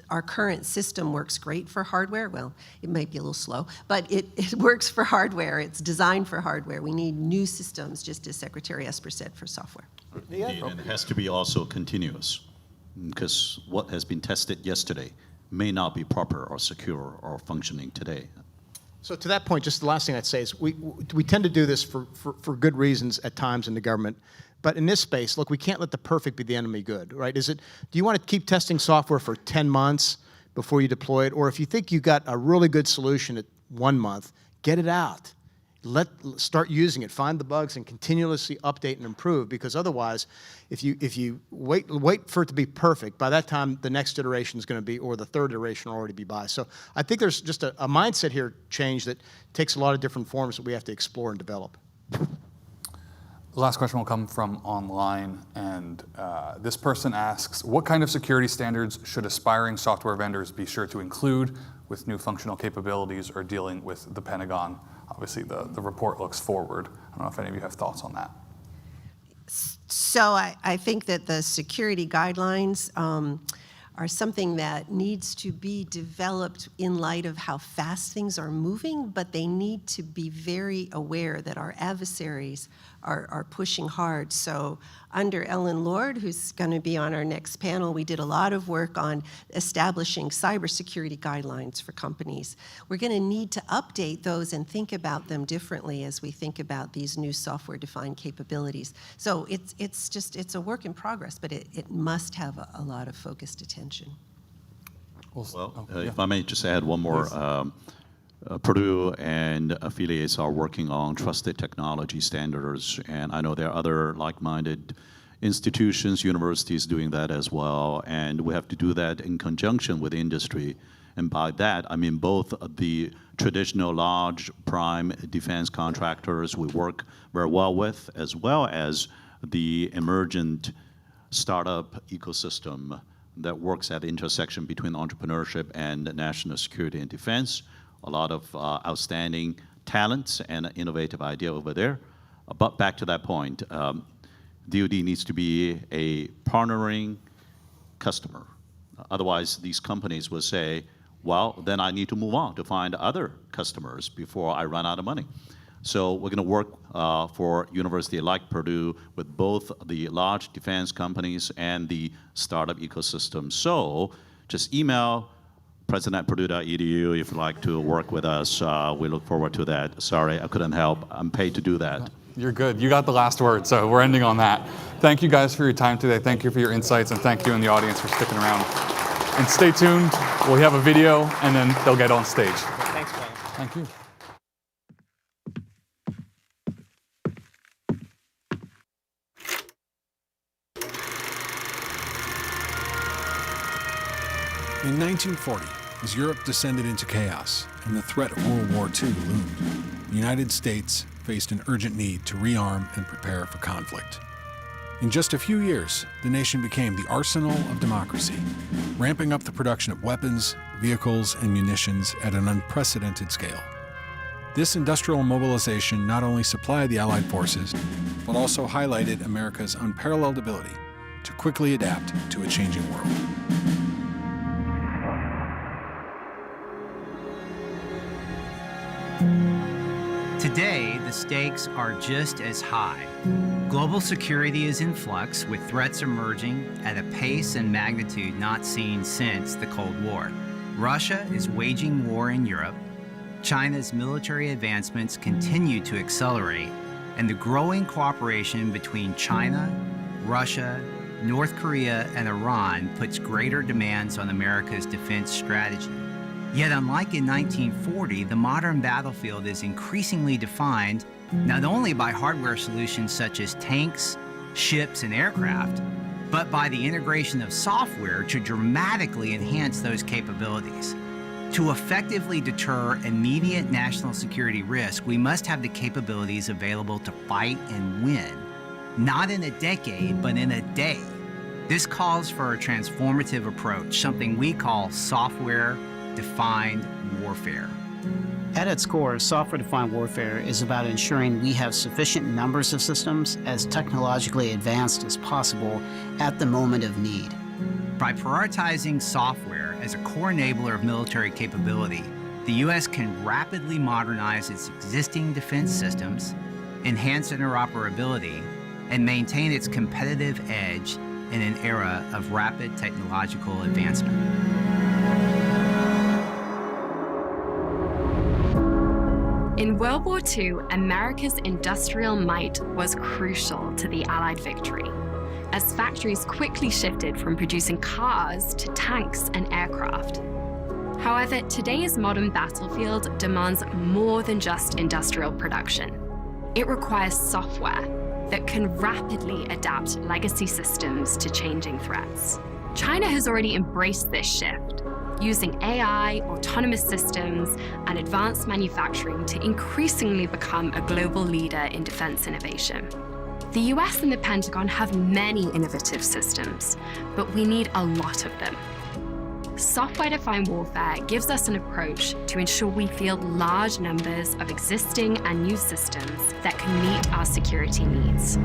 Our current system works great for hardware. Well, it might be a little slow, but it works for hardware. It's designed for hardware. We need new systems, just as Secretary Esper said, for software. Indeed, and it has to be also continuous, because what has been tested yesterday may not be proper or secure or functioning today. So to that point, just the last thing I'd say is we tend to do this for good reasons at times in the government. But in this space, look, we can't let the perfect be the enemy good, right? Do you want to keep testing software for 10 months before you deploy it? Or if you think you got a really good solution at 1 month, get it out. start using it, find the bugs, and continuously update and improve. Because otherwise, if you wait for it to be perfect, by that time the next iteration is going to be, or the third iteration will already be by. So I think there's just a mindset here change that takes a lot of different forms that we have to explore and develop. The last question will come from online, and this person asks, what kind of security standards should aspiring software vendors be sure to include with new functional capabilities or dealing with the Pentagon? Obviously, the report looks forward. I don't know if any of you have thoughts on that. So I think that the security guidelines are something that needs to be developed in light of how fast things are moving, but they need to be very aware that our adversaries are pushing hard. So under Ellen Lord, who's going to be on our next panel, we did a lot of work on establishing cybersecurity guidelines for companies. We're going to need to update those and think about them differently as we think about these new software-defined capabilities. So it's a work in progress, but it must have a lot of focused attention. Well, if I may just add one more. Purdue and affiliates are working on trusted technology standards, and I know there are other like-minded institutions, universities doing that as well, and we have to do that in conjunction with industry. And by that, I mean both the traditional large prime defense contractors we work very well with, as well as the emergent startup ecosystem that works at the intersection between entrepreneurship and national security and defense. A lot of outstanding talents and innovative idea over there. But back to that point, DoD needs to be a partnering customer. Otherwise, these companies will say, well, then I need to move on to find other customers before I run out of money. So we're going to work for university like Purdue with both the large defense companies and the startup ecosystem. So just email president@purdue.edu if you'd like to work with us. We look forward to that. Sorry, I couldn't help. I'm paid to do that. You're good. You got the last word, so we're ending on that. Thank you guys for your time today. Thank you for your insights, and thank you in the audience for sticking around. And stay tuned. We'll have a video, and then they'll get on stage. Thanks, Brian. Thank you. In 1940, as Europe descended into chaos and the threat of World War II loomed, the United States faced an urgent need to rearm and prepare for conflict. In just a few years, the nation became the arsenal of democracy, ramping up the production of weapons, vehicles, and munitions at an unprecedented scale. This industrial mobilization not only supplied the Allied forces, but also highlighted America's unparalleled ability to quickly adapt to a changing world. Today, the stakes are just as high. Global security is in flux, with threats emerging at a pace and magnitude not seen since the Cold War. Russia is waging war in Europe, China's military advancements continue to accelerate, and the growing cooperation between China, Russia, North Korea, and Iran puts greater demands on America's defense strategy. Yet unlike in 1940, the modern battlefield is increasingly defined not only by hardware solutions such as tanks, ships, and aircraft, but by the integration of software to dramatically enhance those capabilities. To effectively deter immediate national security risk, we must have the capabilities available to fight and win, not in a decade, but in a day. This calls for a transformative approach, something we call software-defined warfare. At its core, software-defined warfare is about ensuring we have sufficient numbers of systems as technologically advanced as possible at the moment of need. By prioritizing software as a core enabler of military capability, the U.S. can rapidly modernize its existing defense systems, enhance interoperability, and maintain its competitive edge in an era of rapid technological advancement. In World War II, America's industrial might was crucial to the Allied victory, as factories quickly shifted from producing cars to tanks and aircraft. However, today's modern battlefield demands more than just industrial production. It requires software that can rapidly adapt legacy systems to changing threats. China has already embraced this shift, using AI, autonomous systems, and advanced manufacturing to increasingly become a global leader in defense innovation. The US and the Pentagon have many innovative systems, but we need a lot of them. Software-defined warfare gives us an approach to ensure we field large numbers of existing and new systems that can meet our security needs.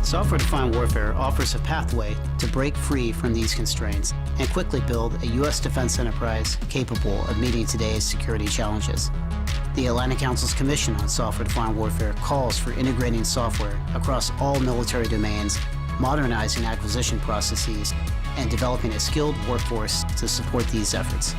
Software-defined warfare offers a pathway to break free from these constraints and quickly build a U.S. defense enterprise capable of meeting today's security challenges. The Atlantic Council's Commission on Software-Defined Warfare calls for integrating software across all military domains, modernizing acquisition processes, and developing a skilled workforce to support these efforts.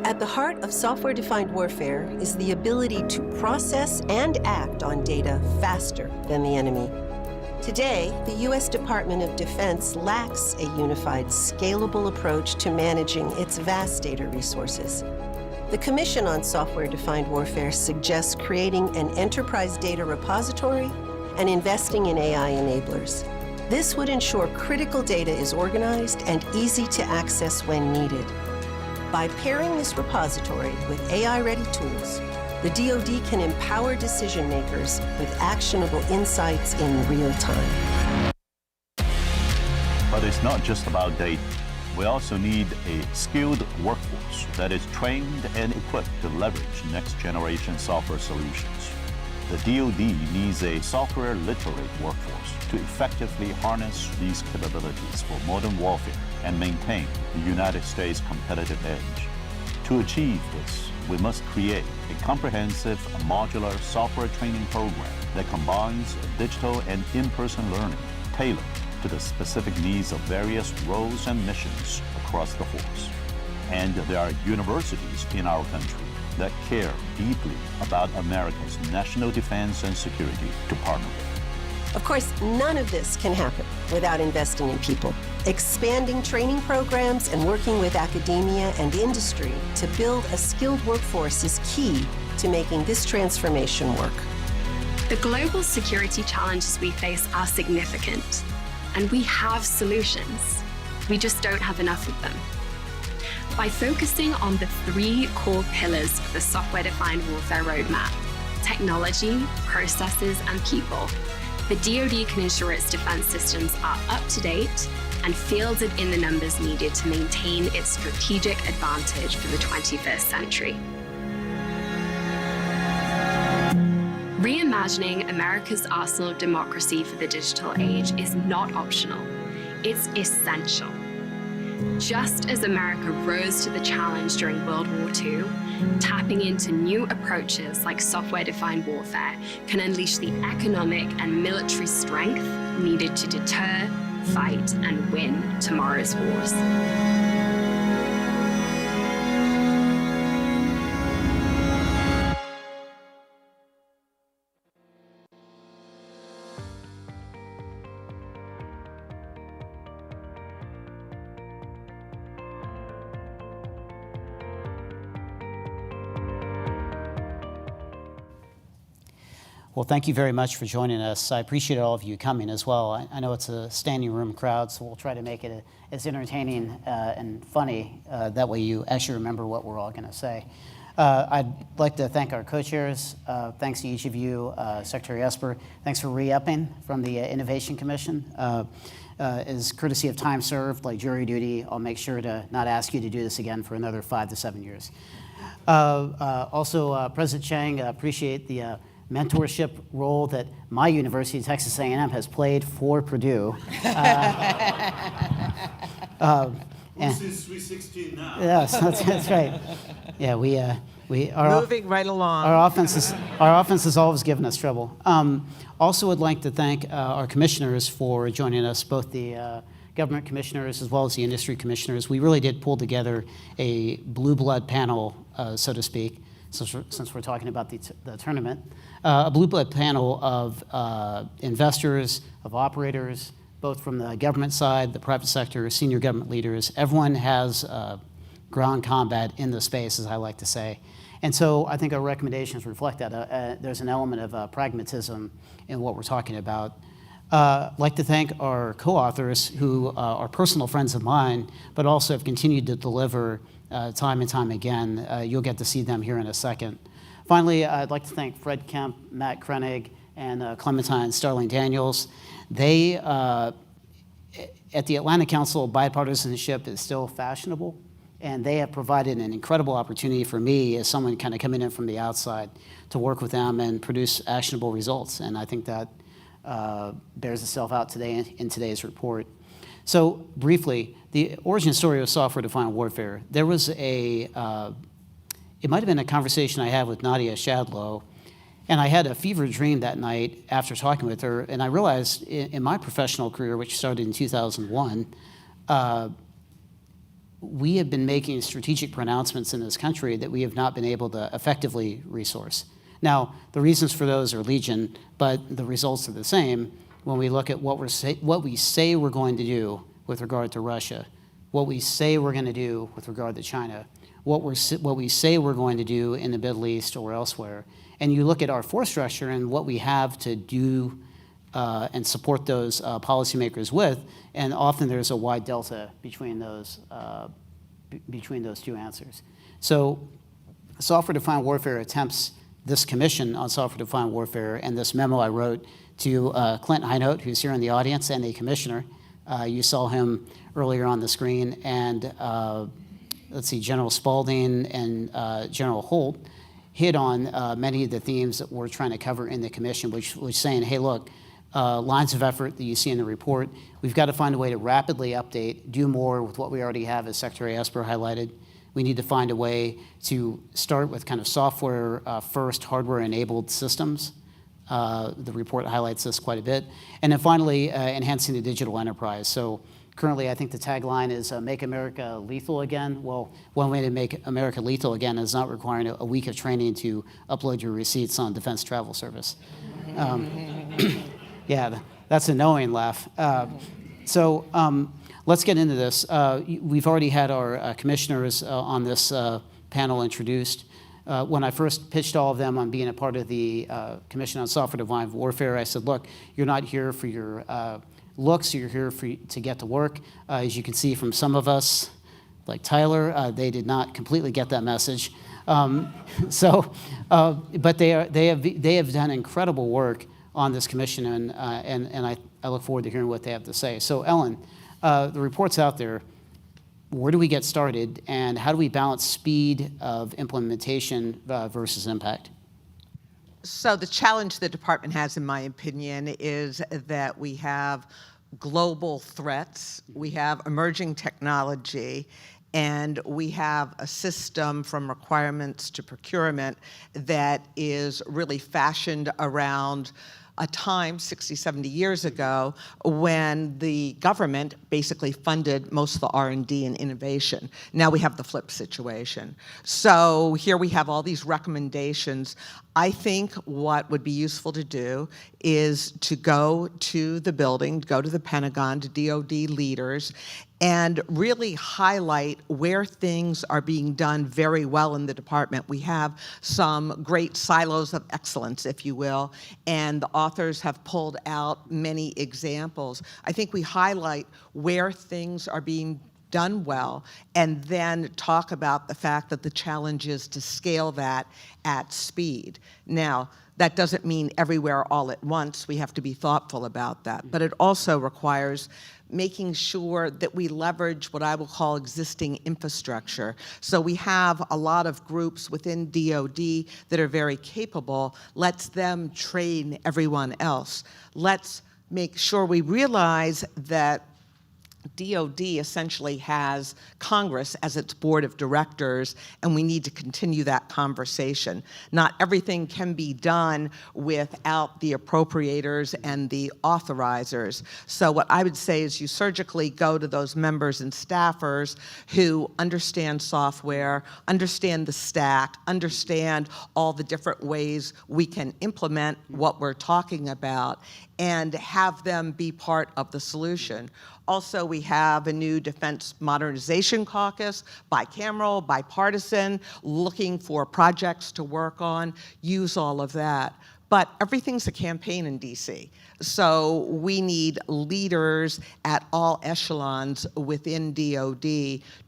At the heart of software-defined warfare is the ability to process and act on data faster than the enemy. Today, the U.S. Department of Defense lacks a unified, scalable approach to managing its vast data resources. The Commission on Software-Defined Warfare suggests creating an enterprise data repository and investing in AI enablers. This would ensure critical data is organized and easy to access when needed. By pairing this repository with AI-ready tools, the DoD can empower decision makers with actionable insights in real time. But it's not just about data. We also need a skilled workforce that is trained and equipped to leverage next-generation software solutions. The DoD needs a software literate workforce to effectively harness these capabilities for modern warfare and maintain the United States' competitive edge. To achieve this, we must create a comprehensive modular software training program that combines digital and in-person learning tailored to the specific needs of various roles and missions across the force. And there are universities in our country that care deeply about America's national defense and security to partner with. Of course, none of this can happen without investing in people. Expanding training programs and working with academia and industry to build a skilled workforce is key to making this transformation work. The global security challenges we face are significant, and we have solutions. We just don't have enough of them. By focusing on the 3 core pillars of the software-defined warfare roadmap, technology, processes, and people, the DoD can ensure its defense systems are up to date and fielded in the numbers needed to maintain its strategic advantage for the 21st century. Reimagining America's arsenal of democracy for the digital age is not optional. It's essential. Just as America rose to the challenge during World War II, tapping into new approaches like software-defined warfare can unleash the economic and military strength needed to deter, fight, and win tomorrow's wars. Well, thank you very much for joining us. I appreciate all of you coming as well. I know it's a standing room crowd, so we'll try to make it as entertaining and funny. That way you actually remember what we're all going to say. I'd like to thank our co-chairs. Thanks to each of you. Secretary Esper, thanks for re-upping from the Innovation Commission. As courtesy of time served, like jury duty, I'll make sure to not ask you to do this again for another 5 to 7 years. Also, President Chiang, appreciate the mentorship role that my university, Texas A&M, has played for Purdue. This is 316 now. Yes, that's right. Yeah, we are moving right along. Our offense has always given us trouble. Also, would like to thank our commissioners for joining us, both the government commissioners as well as the industry commissioners. We really did pull together a blue blood panel, so to speak, since we're talking about the tournament. A blue blood panel of investors, of operators, both from the government side, the private sector, senior government leaders. Everyone has ground combat in the space, as I like to say. And so I think our recommendations reflect that. There's an element of pragmatism in what we're talking about. I'd like to thank our co-authors who are personal friends of mine, but also have continued to deliver time and time again. You'll get to see them here in a second. Finally, I'd like to thank Fred Kemp, Matt Krenig, and Clementine Starling Daniels. They, at the Atlantic Council, bipartisanship is still fashionable, and they have provided an incredible opportunity for me as someone kind of coming in from the outside to work with them and produce actionable results. And I think that bears itself out today in today's report. So briefly, the origin story of software-defined warfare. There was it might have been a conversation I had with Nadia Shadlow, and I had a fever dream that night after talking with her, and I realized in my professional career, which started in 2001, we have been making strategic pronouncements in this country that we have not been able to effectively resource. Now, the reasons for those are legion, but the results are the same when we look at what we say we're going to do with regard to Russia, what we say we're going to do with regard to China, what we say we're going to do in the Middle East or elsewhere. And you look at our force structure and what we have to do and support those policymakers with, and often there's a wide delta between those two answers. So software-defined warfare attempts this commission on software-defined warfare and this memo I wrote to Clint Hinote, who's here in the audience, and a commissioner. You saw him earlier on the screen, and let's see, General Spalding and General Holt hit on many of the themes that we're trying to cover in the commission, which was saying, hey, look, lines of effort that you see in the report, we've got to find a way to rapidly update, do more with what we already have, as Secretary Esper highlighted. We need to find a way to start with kind of software first, hardware-enabled systems. The report highlights this quite a bit. And then finally, enhancing the digital enterprise. So currently, I think the tagline is Make America Lethal Again. Well, one way to make America lethal again is not requiring a week of training to upload your receipts on Defense Travel Service. Yeah, that's a knowing laugh. Let's get into this. We've already had our commissioners on this panel introduced. When I first pitched all of them on being a part of the Commission on Software-Defined Warfare, I said, look, you're not here for your looks, you're here to get to work. As you can see from some of us, like Tyler, they did not completely get that message. But they have done incredible work on this commission, and I look forward to hearing what they have to say. So Ellen, the report's out there. Where do we get started, and how do we balance speed of implementation versus impact? So the challenge the department has, in my opinion, is that we have global threats, we have emerging technology, and we have a system from requirements to procurement that is really fashioned around a time 60, 70 years ago when the government basically funded most of the R&D and innovation. Now we have the flip situation. So here we have all these recommendations. I think what would be useful to do is to go to the building, go to the Pentagon, to DoD leaders, and really highlight where things are being done very well in the department. We have some great silos of excellence, if you will, and the authors have pulled out many examples. I think we highlight where things are being done well, and then talk about the fact that the challenge is to scale that at speed. Now, that doesn't mean everywhere all at once. We have to be thoughtful about that. But it also requires making sure that we leverage what I will call existing infrastructure. So we have a lot of groups within DoD that are very capable. Let's them train everyone else. Let's make sure we realize that DOD essentially has Congress as its board of directors, and we need to continue that conversation. Not everything can be done without the appropriators and the authorizers. So what I would say is you surgically go to those members and staffers who understand software, understand the stack, understand all the different ways we can implement what we're talking about, and have them be part of the solution. Also, we have a new Defense Modernization Caucus, bicameral, bipartisan, looking for projects to work on, use all of that. But everything's a campaign in DC. So we need leaders at all echelons within DOD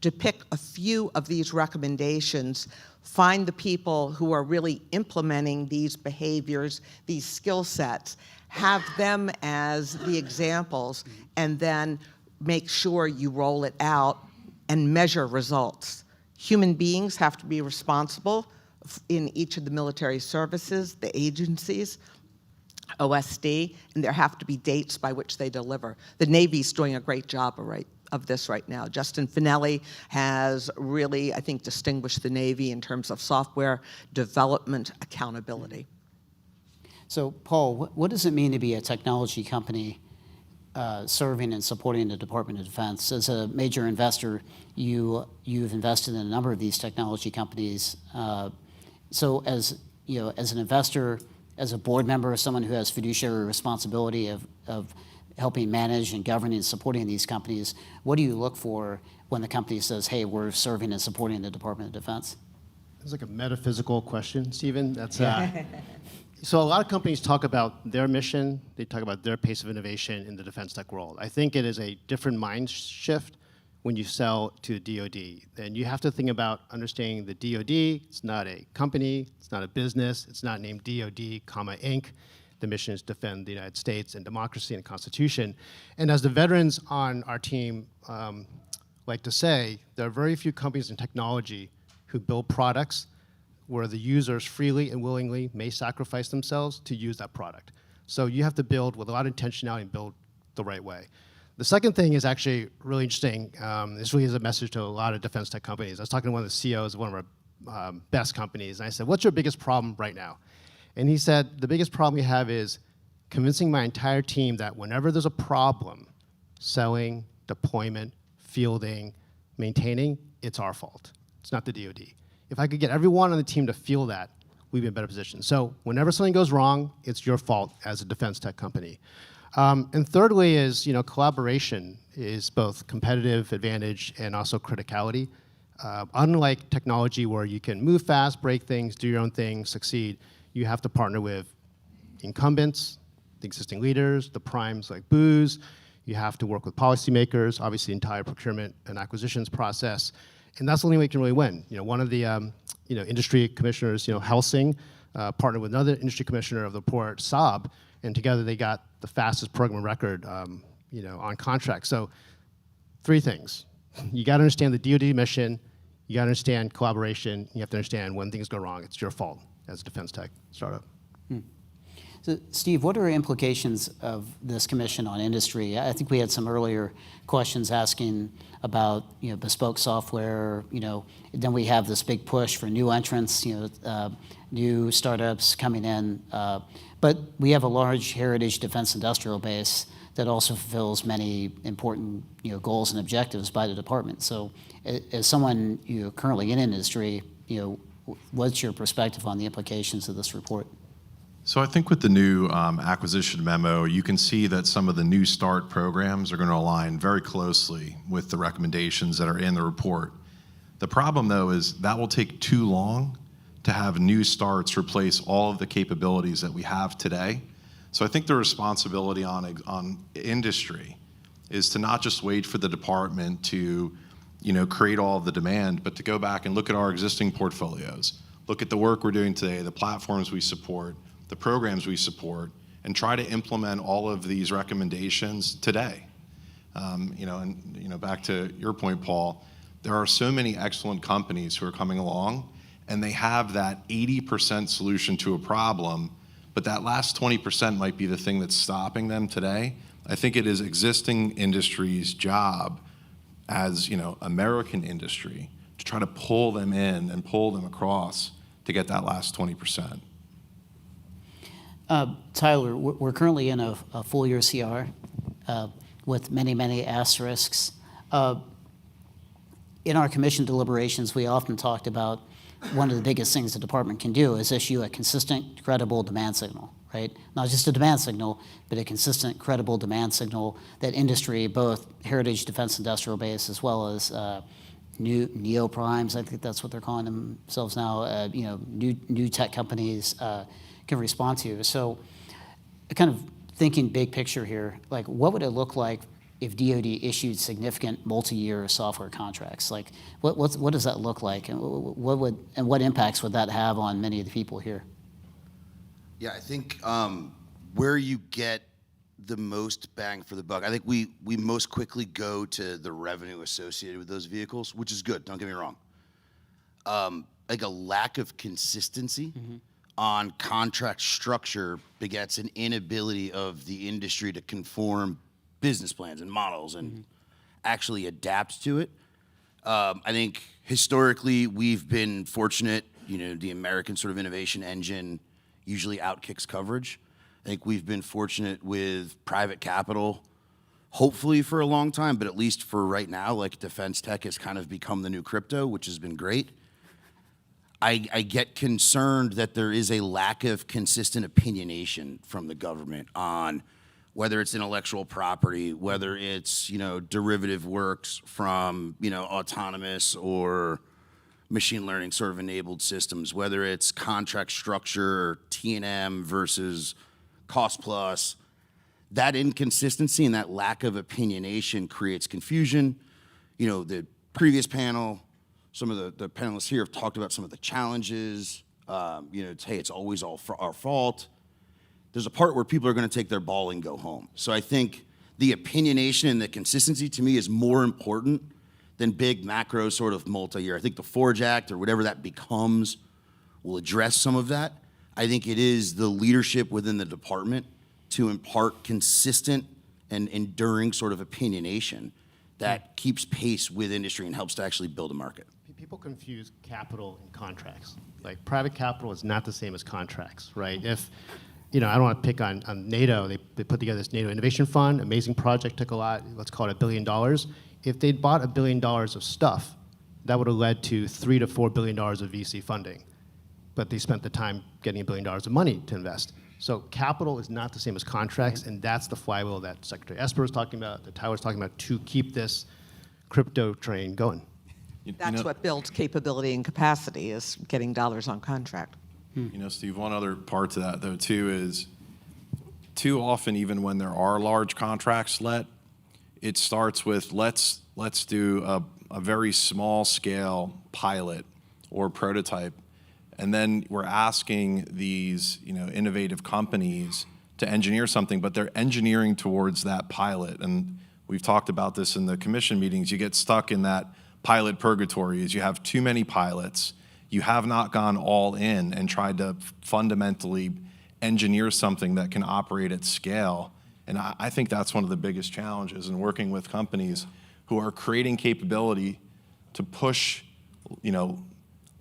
to pick a few of these recommendations, find the people who are really implementing these behaviors, these skill sets, have them as the examples, and then make sure you roll it out and measure results. Human beings have to be responsible in each of the military services, the agencies, OSD, and there have to be dates by which they deliver. The Navy's doing a great job of this right now. Justin Finelli has really, I think, distinguished the Navy in terms of software development accountability. So, Paul, what does it mean to be a technology company serving and supporting the Department of Defense? As a major investor, you've invested in a number of these technology companies. So, as an investor, as a board member, someone who has fiduciary responsibility of helping manage and governing and supporting these companies, what do you look for when the company says, "Hey, we're serving and supporting the Department of Defense"? It's like a metaphysical question, Stephen. That's so a lot of companies talk about their mission, they talk about their pace of innovation in the defense tech world. I think it is a different mind shift when you sell to the DoD. And you have to think about understanding the DoD. It's not a company, it's not a business, it's not named DoD, Inc. The mission is to defend the United States and democracy and the Constitution. And as the veterans on our team like to say, there are very few companies in technology who build products where the users freely and willingly may sacrifice themselves to use that product. So you have to build with a lot of intentionality and build the right way. The second thing is actually really interesting. This really is a message to a lot of defense tech companies. I was talking to one of the CEOs of one of our best companies, and I said, "What's your biggest problem right now?" And he said, "The biggest problem we have is convincing my entire team that whenever there's a problem, selling, deployment, fielding, maintaining, it's our fault. It's not the DoD. If I could get everyone on the team to feel that, we'd be in a better position. So whenever something goes wrong, it's your fault as a defense tech company." And thirdly is, collaboration is both competitive advantage and also criticality. Unlike technology where you can move fast, break things, do your own thing, succeed, you have to partner with incumbents, the existing leaders, the primes like Booz. You have to work with policymakers, obviously the entire procurement and acquisitions process. And that's the only way you can really win. One of the industry commissioners, Helsing, partnered with another industry commissioner of the port, Saab, and together they got the fastest program record, on contract. So 3 things. You got to understand the DoD mission. You got to understand collaboration. You have to understand when things go wrong, it's your fault as a defense tech startup. So, Steve, what are implications of this commission on industry? I think we had some earlier questions asking about bespoke software. Then we have this big push for new entrants, new startups coming in. But we have a large heritage defense industrial base that also fulfills many important goals and objectives by the department. So, as someone currently in industry, what's your perspective on the implications of this report? So I think with the new acquisition memo, you can see that some of the new start programs are going to align very closely with the recommendations that are in the report. The problem, though, is that will take too long to have new starts replace all of the capabilities that we have today. So I think the responsibility on industry is to not just wait for the department to create all of the demand, but to go back and look at our existing portfolios, look at the work we're doing today, the platforms we support, the programs we support, and try to implement all of these recommendations today. Back to your point, Paul, there are so many excellent companies who are coming along, and they have that 80% solution to a problem, but that last 20% might be the thing that's stopping them today. I think it is existing industry's job as, American industry to try to pull them in and pull them across to get that last 20%. Tyler, we're currently in a full year CR with many, many asterisks. In our commission deliberations, we often talked about one of the biggest things the department can do is issue a consistent, credible demand signal, right? Not just a demand signal, but a consistent, credible demand signal that industry, both heritage defense industrial base as well as new neoprimes, I think that's what they're calling themselves now, new tech companies can respond to. So kind of thinking big picture here, like what would it look like if DoD issued significant multi-year software contracts? Like what does that look like, and what impacts would that have on many of the people here? Yeah, I think where you get the most bang for the buck, I think we most quickly go to the revenue associated with those vehicles, which is good, don't get me wrong. Like a lack of consistency on contract structure begets an inability of the industry to conform business plans and models and actually adapt to it. I think historically we've been fortunate, the American sort of innovation engine usually outkicks coverage. I think we've been fortunate with private capital, hopefully for a long time, but at least for right now, like defense tech has kind of become the new crypto, which has been great. I get concerned that there is a lack of consistent opinionation from the government on whether it's intellectual property, whether it's, derivative works from, autonomous or machine learning sort of enabled systems, whether it's contract structure, or T&M versus cost plus. That inconsistency and that lack of opinionation creates confusion. The previous panel, some of the panelists here have talked about some of the challenges. Hey, it's always all our fault. There's a part where people are going to take their ball and go home. So I think the opinionation and the consistency to me is more important than big macro sort of multi-year. I think the Forge Act or whatever that becomes will address some of that. I think it is the leadership within the department to impart consistent and enduring sort of opinionation that keeps pace with industry and helps to actually build a market. People confuse capital and contracts. Like private capital is not the same as contracts, right? If I don't want to pick on NATO. They put together this NATO Innovation Fund, amazing project, took a lot, let's call it $1 billion. If they'd bought $1 billion of stuff, that would have led to $3 to $4 billion of VC funding. But they spent the time getting $1 billion of money to invest. So capital is not the same as contracts, and that's the flywheel that Secretary Esper was talking about, that Tyler was talking about, to keep this crypto train going. That's what builds capability and capacity, is getting dollars on contract. Steve, one other part to that, though, too, is too often, even when there are large contracts let, it starts with let's do a very small scale pilot or prototype, and then we're asking these innovative companies to engineer something, but they're engineering towards that pilot. And we've talked about this in the commission meetings. You get stuck in that pilot purgatory, is you have too many pilots. You have not gone all in and tried to fundamentally engineer something that can operate at scale. And I think that's one of the biggest challenges in working with companies who are creating capability to push,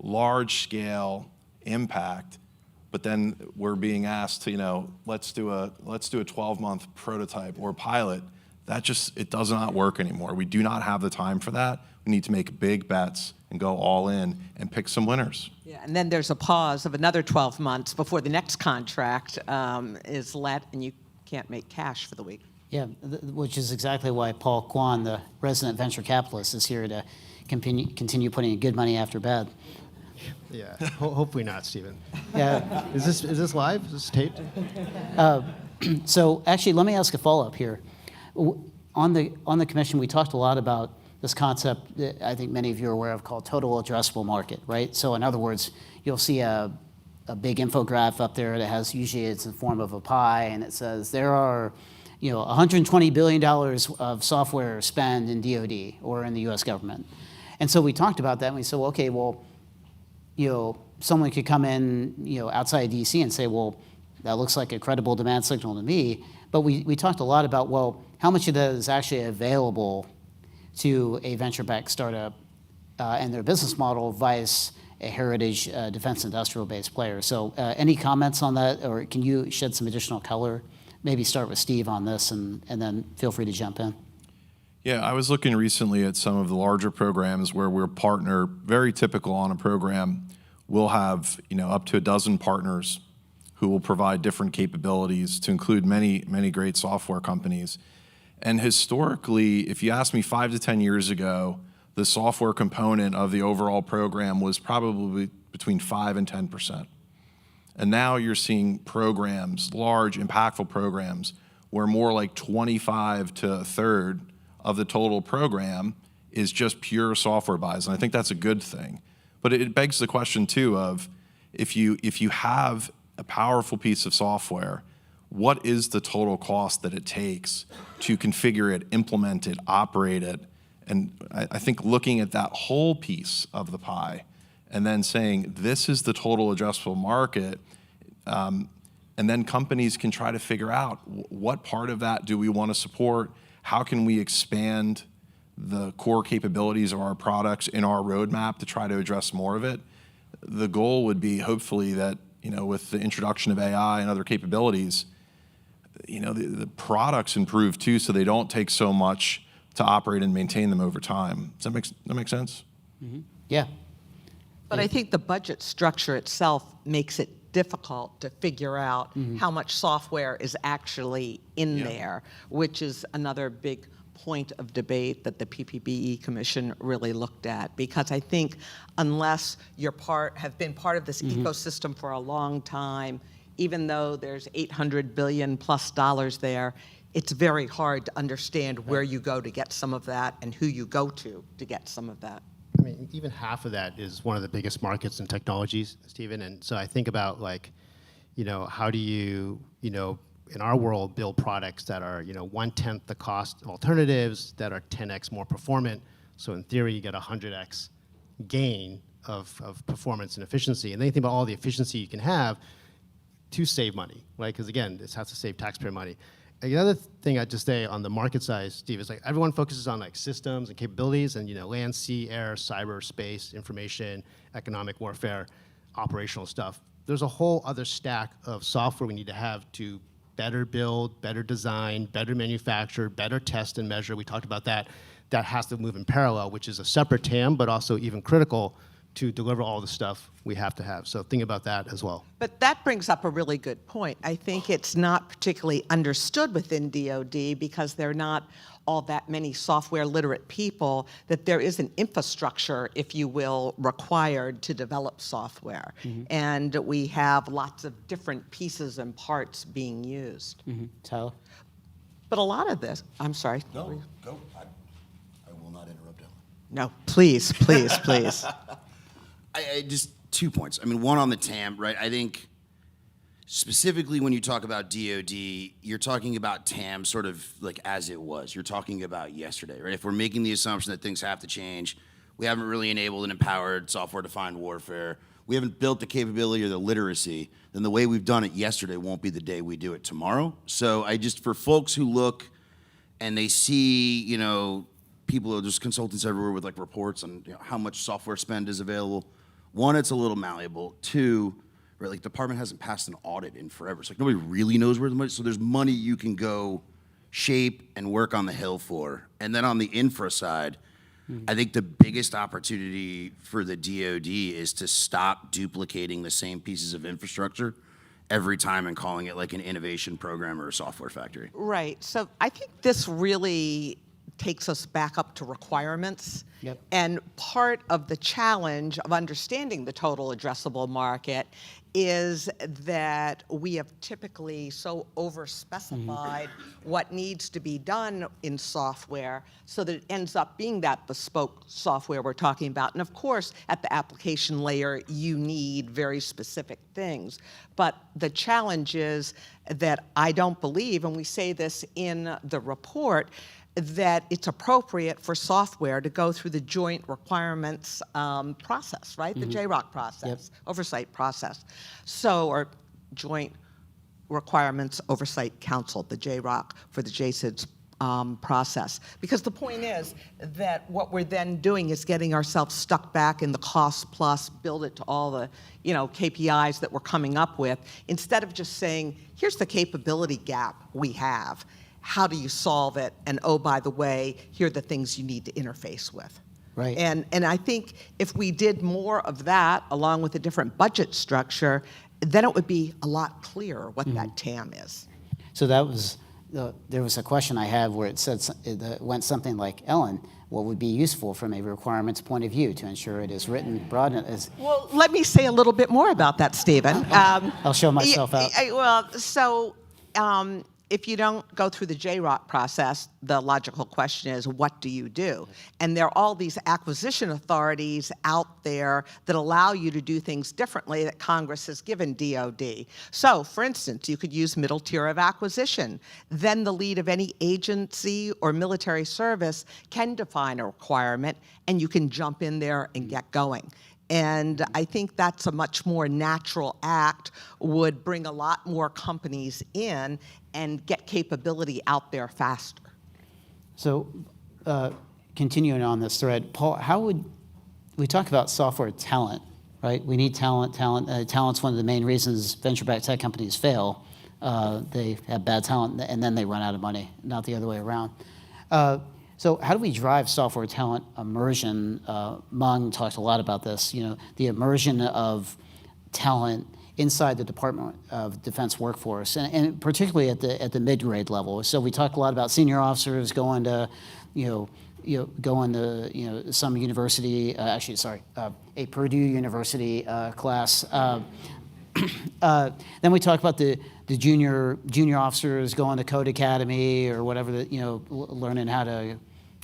large scale impact, but then we're being asked to, let's do a 12-month prototype or pilot. It does not work anymore. We do not have the time for that. We need to make big bets and go all in and pick some winners. Yeah, and then there's a pause of another 12 months before the next contract is let, and you can't make cash for the week. Yeah, which is exactly why Paul Kwan, the resident venture capitalist, is here to continue putting good money after bad. Yeah, hopefully not, Stephen. Yeah. Is this live? Is this taped? So actually, let me ask a follow-up here. On the commission, we talked a lot about this concept that I think many of you are aware of called total addressable market, right? So in other words, you'll see a big infographic up there that has, usually it's in the form of a pie, and it says there are $120 billion of software spend in DoD or in the US government. And so we talked about that, and we said, well, okay, well, someone could come in, outside of DC and say, well, that looks like a credible demand signal to me, But we talked a lot about, well, how much of that is actually available to a venture-backed startup and their business model vice a heritage defense industrial-based player. So any comments on that, or can you shed some additional color? Maybe start with Steve on this, and then feel free to jump in. Yeah, I was looking recently at some of the larger programs where we're partner, very typical on a program. We'll have up to a dozen partners who will provide different capabilities to include many, many great software companies. And historically, if you asked me 5 to 10 years ago, the software component of the overall program was probably between 5 and 10%. And now you're seeing programs, large, impactful programs, where more like 25 to a third of the total program is just pure software buys. And I think that's a good thing. But it begs the question too of, if you have a powerful piece of software, what is the total cost that it takes to configure it, implement it, operate it? And I think looking at that whole piece of the pie and then saying, this is the total addressable market, and then companies can try to figure out what part of that do we want to support, how can we expand the core capabilities of our products in our roadmap to try to address more of it. The goal would be hopefully that, with the introduction of AI and other capabilities, the products improve too, so they don't take so much to operate and maintain them over time. Does that make sense? Mm-hmm. Yeah. But I think the budget structure itself makes it difficult to figure out how much software is actually in there, which is another big point of debate that the PPBE Commission really looked at. Because I think unless you're have been part of this ecosystem for a long time, even though there's $800 billion plus there, it's very hard to understand where you go to get some of that and who you go to get some of that. I mean, even half of that is one of the biggest markets in technologies, Stephen. And so I think about how do you, in our world, build products that are, 1/10 the cost of alternatives, that are 10x more performant. So in theory, you get 100x gain of performance and efficiency. And then you think about all the efficiency you can have to save money, right? Because again, this has to save taxpayer money. And the other thing I'd just say on the market side, Steve, is everyone focuses on systems and capabilities and land, sea, air, cyber, space, information, economic warfare, operational stuff. There's a whole other stack of software we need to have to better build, better design, better manufacture, better test and measure. We talked about that. That has to move in parallel, which is a separate TAM, but also even critical to deliver all the stuff we have to have. So think about that as well. But that brings up a really good point. I think it's not particularly understood within DoD because there are not all that many software literate people, that there is an infrastructure, if you will, required to develop software. And we have lots of different pieces and parts being used. Tyler? But a lot of this, I'm sorry. No, go. I will not interrupt Ellen. No, please, please, please. I just 2 points. I mean, one on the TAM, right? I think specifically when you talk about DoD, you're talking about TAM sort of like as it was. You're talking about yesterday, right? If we're making the assumption that things have to change, we haven't really enabled and empowered software-defined warfare, we haven't built the capability or the literacy, then the way we've done it yesterday won't be the day we do it tomorrow. So for folks who look and they see, people, there's consultants everywhere with reports on how much software spend is available. One, it's a little malleable. Two, right, department hasn't passed an audit in forever. So nobody really knows where the money is. So there's money you can go shape and work on the Hill for. And then on the infra side, I think the biggest opportunity for the DoD is to stop duplicating the same pieces of infrastructure every time and calling it an innovation program or a software factory. Right. So I think this really takes us back up to requirements. Yep. And part of the challenge of understanding the total addressable market is that we have typically so overspecified what needs to be done in software so that it ends up being that bespoke software we're talking about. And of course, at the application layer, you need very specific things. But the challenge is that I don't believe, and we say this in the report, that it's appropriate for software to go through the joint requirements process, right? The JROC process, oversight process. So, or joint Requirements Oversight Council, the JROC, for the JSIDS process. Because the point is that what we're then doing is getting ourselves stuck back in the cost plus, build it to all the KPIs that we're coming up with, instead of just saying, here's the capability gap we have. How do you solve it? And oh, by the way, here are the things you need to interface with. Right. And I think if we did more of that, along with a different budget structure, then it would be a lot clearer what that TAM is. So that was, there was a question I had where it said, it went something like, Ellen, what would be useful from a requirements point of view to ensure it is written broad as... Well, let me say a little bit more about that, Stephen. I'll show myself out. If you don't go through the JROC process, the logical question is, what do you do? And there are all these acquisition authorities out there that allow you to do things differently that Congress has given DOD. So, for instance, you could use middle tier of acquisition. Then the lead of any agency or military service can define a requirement, and you can jump in there and get going. And I think that's a much more natural act, would bring a lot more companies in and get capability out there faster. So continuing on this thread, Paul, how would, we talk about software talent, right? We need talent. Talent's one of the main reasons venture-backed tech companies fail. They have bad talent and then they run out of money, not the other way around. So how do we drive software talent immersion? Mung talked a lot about this, the immersion of talent inside the Department of Defense workforce, and particularly at the mid-grade level. So we talk a lot about senior officers going to, some university, a Purdue University class. Then we talk about the junior officers going to Code Academy or whatever, learning how to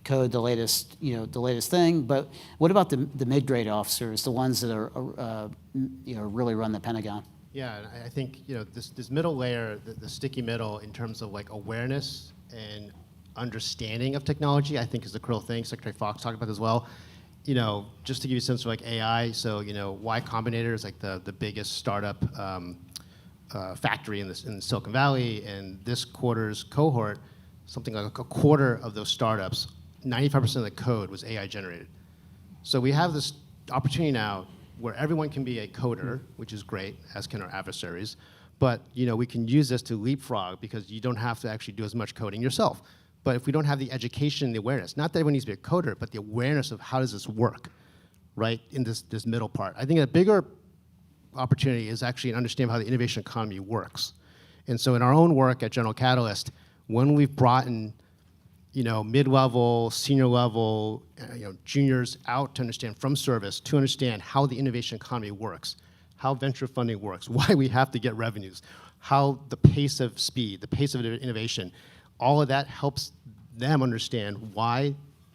code the latest thing. But what about the mid-grade officers, the ones that are really run the Pentagon? Yeah, I think this middle layer, the sticky middle, in terms of like awareness and understanding of technology, I think is the critical thing. Secretary Fox talked about as well. Just to give you a sense of like AI, so Y Combinator is like the biggest startup factory in Silicon Valley, and this quarter's cohort, something like a quarter of those startups, 95% of the code was AI generated. So we have this opportunity now where everyone can be a coder, which is great, as can our adversaries, but we can use this to leapfrog because you don't have to actually do as much coding yourself. But if we don't have the education and the awareness, not that everyone needs to be a coder, but the awareness of how does this work, right, in this middle part. I think a bigger opportunity is actually to understand how the innovation economy works. And so in our own work at General Catalyst, when we've brought in mid-level, senior level, juniors out to understand from service, to understand how the innovation economy works, how venture funding works, why we have to get revenues, how the pace of speed, the pace of innovation, all of that helps them understand why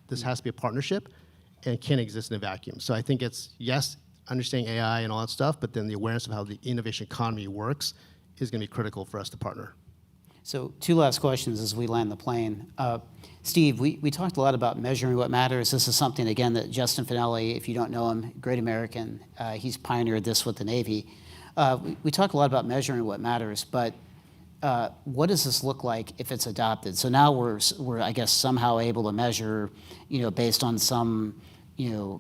this has to be a partnership and can't exist in a vacuum. So I think it's, yes, understanding AI and all that stuff, but then the awareness of how the innovation economy works is going to be critical for us to partner. So 2 last questions as we land the plane. Steve, we talked a lot about measuring what matters. This is something, again, that Justin Finelli, if you don't know him, great American, he's pioneered this with the Navy. We talk a lot about measuring what matters, but what does this look like if it's adopted? So now we're I guess, somehow able to measure, based on some,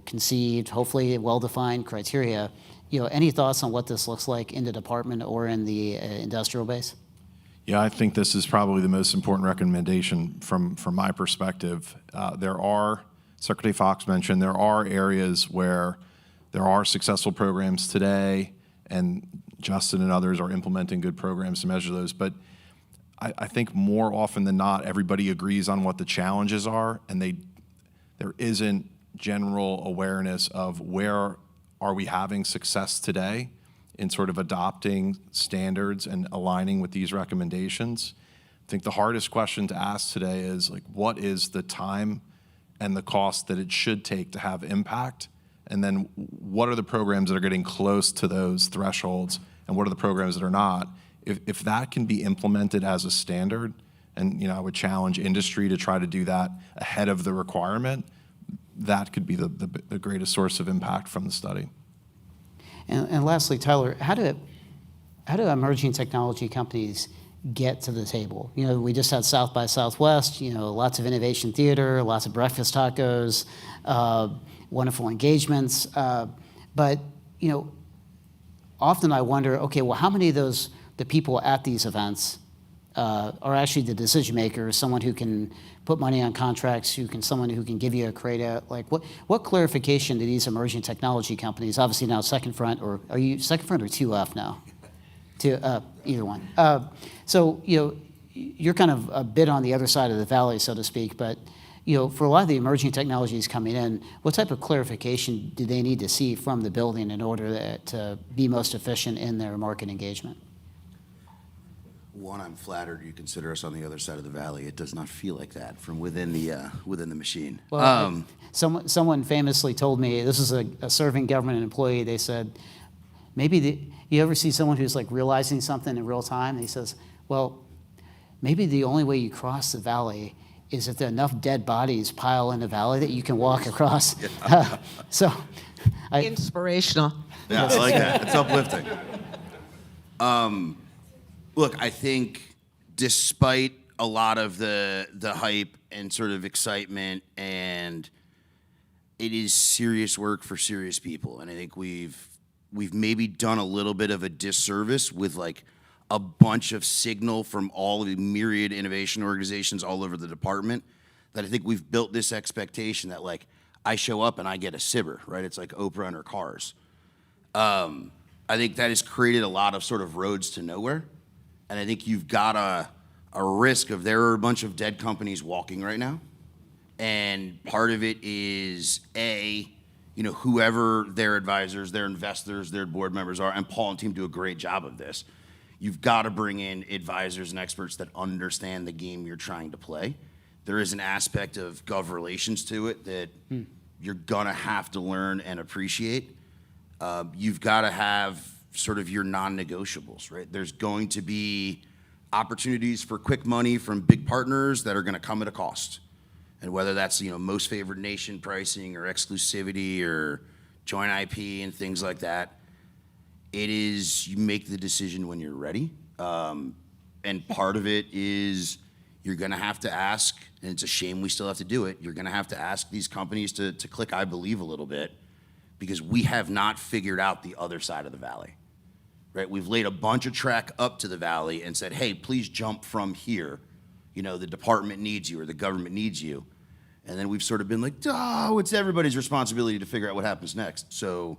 conceived, hopefully well-defined criteria. Any thoughts on what this looks like in the department or in the industrial base? Yeah, I think this is probably the most important recommendation from my perspective. There are, Secretary Fox mentioned, there are areas where there are successful programs today, and Justin and others are implementing good programs to measure those. But I think more often than not, everybody agrees on what the challenges are, and there isn't general awareness of where are we having success today in sort of adopting standards and aligning with these recommendations. I think the hardest question to ask today is, like, what is the time and the cost that it should take to have impact? And then what are the programs that are getting close to those thresholds, and what are the programs that are not? If that can be implemented as a standard, and I would challenge industry to try to do that ahead of the requirement, that could be the greatest source of impact from the study. And lastly, Tyler, how do how do emerging technology companies get to the table? You know, we just had South by Southwest, you know, lots of innovation theater, lots of breakfast tacos, wonderful engagements. But, you know, often I wonder, okay, well, how many of the people at these events are actually the decision makers, someone who can put money on contracts, someone who can give you a CRADA? Like, what clarification do these emerging technology companies, obviously now Second Front, or are you Second Front or 2F now? Either one. So, you know, you're kind of a bit on the other side of the valley, so to speak, but, you know, for a lot of the emerging technologies coming in, what type of clarification do they need to see from the building in order to be most efficient in their market engagement? One, I'm flattered you consider us on the other side of the valley. It does not feel like that from within the machine. Well, someone famously told me, this is a serving government employee, they said, you ever see someone who's like realizing something in real time? And he says, well, maybe the only way you cross the valley is if enough dead bodies pile in the valley that you can walk across. Inspirational. Yeah, I like that. It's uplifting. Look, I think despite a lot of the hype and sort of excitement, and it is serious work for serious people, and I think we've maybe done a little bit of a disservice with like a bunch of signal from all of the myriad innovation organizations all over the department, that I think we've built this expectation that like I show up and I get a sibber, right? It's like Oprah and her cars. I think that has created a lot of sort of roads to nowhere. And I think you've got a risk of there are a bunch of dead companies walking right now. And part of it is you know, whoever their advisors, their investors, their board members are, and Paul and team do a great job of this. You've got to bring in advisors and experts that understand the game you're trying to play. There is an aspect of gov relations to it that you're gonna have to learn and appreciate. You've got to have sort of your non-negotiables, right? There's going to be opportunities for quick money from big partners that are gonna come at a cost. And whether that's, you know, most favored nation pricing or exclusivity or joint IP and things like that, it is, you make the decision when you're ready. And part of it is you're gonna have to ask, and it's a shame we still have to do it, you're gonna have to ask these companies to click I believe a little bit, because we have not figured out the other side of the valley, right? We've laid a bunch of track up to the valley and said, hey, please jump from here. You know, the department needs you or the government needs you. And then we've sort of been like, oh, it's everybody's responsibility to figure out what happens next. So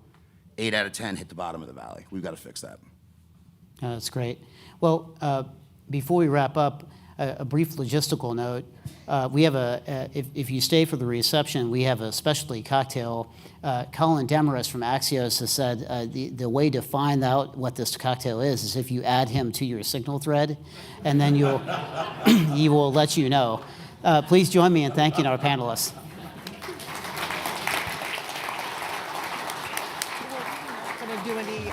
8 out of 10 hit the bottom of the valley. We've got to fix that. That's great. Well, before we wrap up, a brief logistical note. We have if you stay for the reception, we have a specialty cocktail. Colin Demarest from Axios has said the way to find out what this cocktail is if you add him to your Signal thread, and then he will let you know. Please join me in thanking our panelists. Gonna do any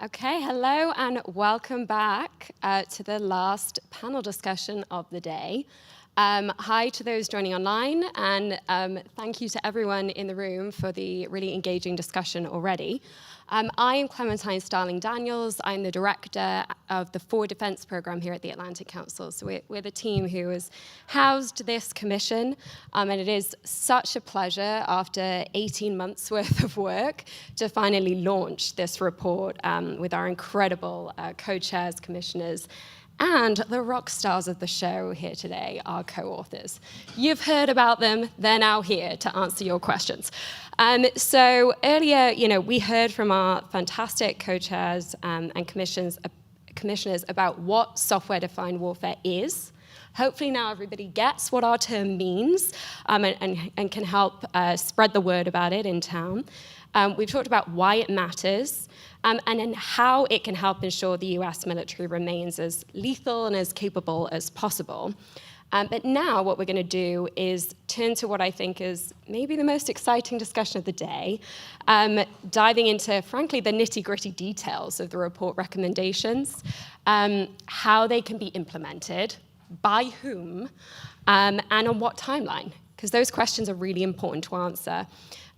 Okay, hello and welcome back to the last panel discussion of the day. Hi to those joining online, and thank you to everyone in the room for the really engaging discussion already. I am Clementine Starling-Daniels. I'm the director of the Forward Defense Program here at the Atlantic Council. So we're the team who has housed this commission, and it is such a pleasure after 18 months worth of work to finally launch this report with our incredible co-chairs, commissioners, and the rock stars of the show here today, our co-authors. You've heard about them, they're now here to answer your questions. So earlier, we heard from our fantastic co-chairs and commissioners about what software-defined warfare is. Hopefully now everybody gets what our term means and can help spread the word about it in town. We've talked about why it matters, and then how it can help ensure the US military remains as lethal and as capable as possible. But now what we're going to do is turn to what I think is maybe the most exciting discussion of the day, diving into, frankly, the nitty-gritty details of the report recommendations, how they can be implemented, by whom, and on what timeline, because those questions are really important to answer.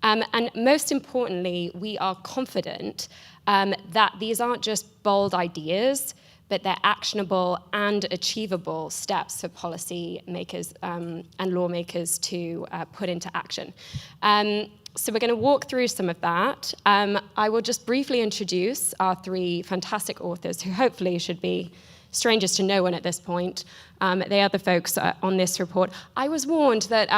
And most importantly, we are confident that these aren't just bold ideas, but they're actionable and achievable steps for policy makers and lawmakers to put into action. So we're going to walk through some of that. I will just briefly introduce our three fantastic authors who hopefully should be strangers to no one at this point. They are the folks on this report. I was warned that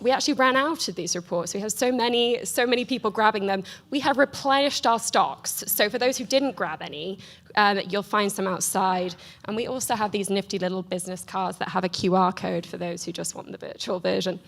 we actually ran out of these reports. We have so many people grabbing them. We have replenished our stocks. So for those who didn't grab any, you'll find some outside. And we also have these nifty little business cards that have a QR code for those who just want the virtual version.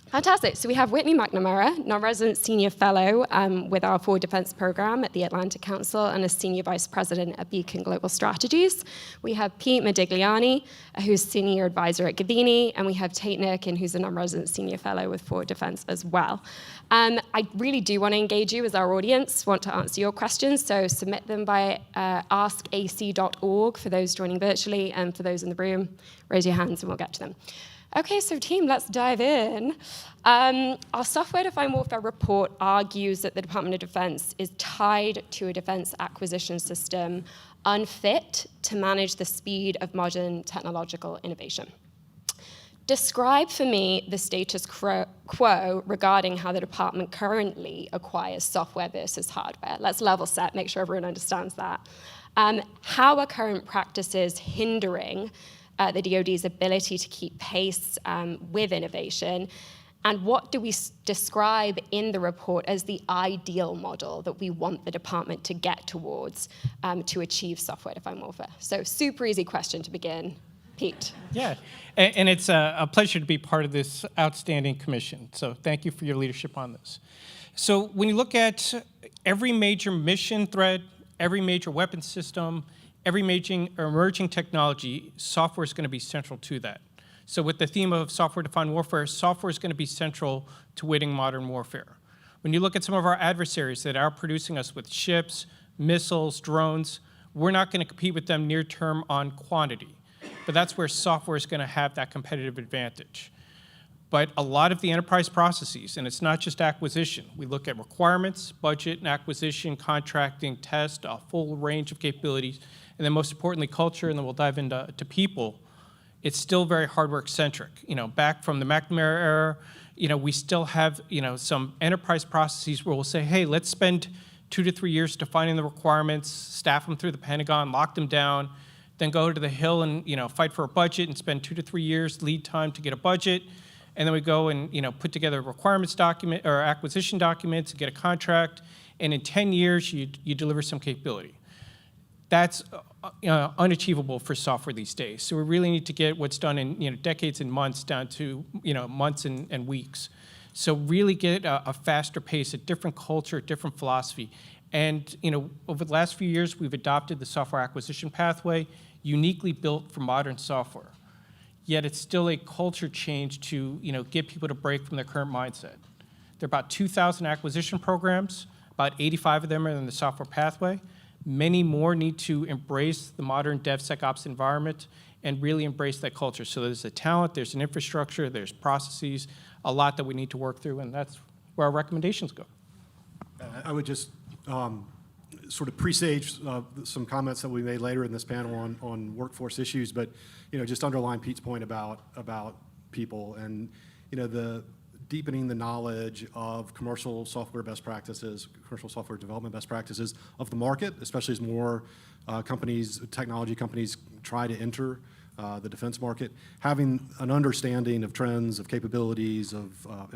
Fantastic. So we have Whitney McNamara, non-resident senior fellow with our Forward Defense Program at the Atlantic Council and a senior vice president at Beacon Global Strategies. We have Pete Modigliani, who's senior advisor at Gavini, and we have Tate Nurkin, who's a non-resident senior fellow with Forward Defense as well. I really do want to engage you as our audience, want to answer your questions, so submit them by askac.org for those joining virtually, and for those in the room, raise your hands and we'll get to them. Okay, so team, let's dive in. Our software-defined warfare report argues that the Department of Defense is tied to a defense acquisition system unfit to manage the speed of modern technological innovation. Describe for me the status quo regarding how the department currently acquires software versus hardware. Let's level set, make sure everyone understands that. How are current practices hindering the DoD's ability to keep pace with innovation? And what do we describe in the report as the ideal model that we want the department to get towards to achieve software-defined warfare? So super easy question to begin. Pete. Yeah, and it's a pleasure to be part of this outstanding commission. So thank you for your leadership on this. So when you look at every major mission threat, every major weapon system, every major emerging technology, software is going to be central to that. So with the theme of software-defined warfare, software is going to be central to winning modern warfare. When you look at some of our adversaries that are producing us with ships, missiles, drones, we're not going to compete with them near term on quantity. But that's where software is going to have that competitive advantage. But a lot of the enterprise processes, and it's not just acquisition. We look at requirements, budget, and acquisition, contracting, test, a full range of capabilities, and then most importantly, culture, and then we'll dive into people. It's still very hardware-centric. Back from the McNamara era, we still have, some enterprise processes where we'll say, hey, let's spend 2 to 3 years defining the requirements, staff them through the Pentagon, lock them down, then go to the Hill and, fight for a budget and spend 2 to 3 years lead time to get a budget. And then we go and put together a requirements document or acquisition documents and get a contract. And in 10 years, you deliver some capability. That's unachievable for software these days. So we really need to get what's done in decades and months down to months and weeks. So really get a faster pace, a different culture, a different philosophy. And over the last few years, we've adopted the software acquisition pathway, uniquely built for modern software. Yet it's still a culture change to get people to break from their current mindset. There are about 2,000 acquisition programs. About 85 of them are in the software pathway. Many more need to embrace the modern DevSecOps environment and really embrace that culture. So there's a talent, there's an infrastructure, there's processes, a lot that we need to work through, and that's where our recommendations go. I would just sort of presage some comments that we made later in this panel on workforce issues, but just underline Pete's point about people and the deepening the knowledge of commercial software best practices, commercial software development best practices of the market, especially as more companies, technology companies try to enter the defense market. Having an understanding of trends, of capabilities, of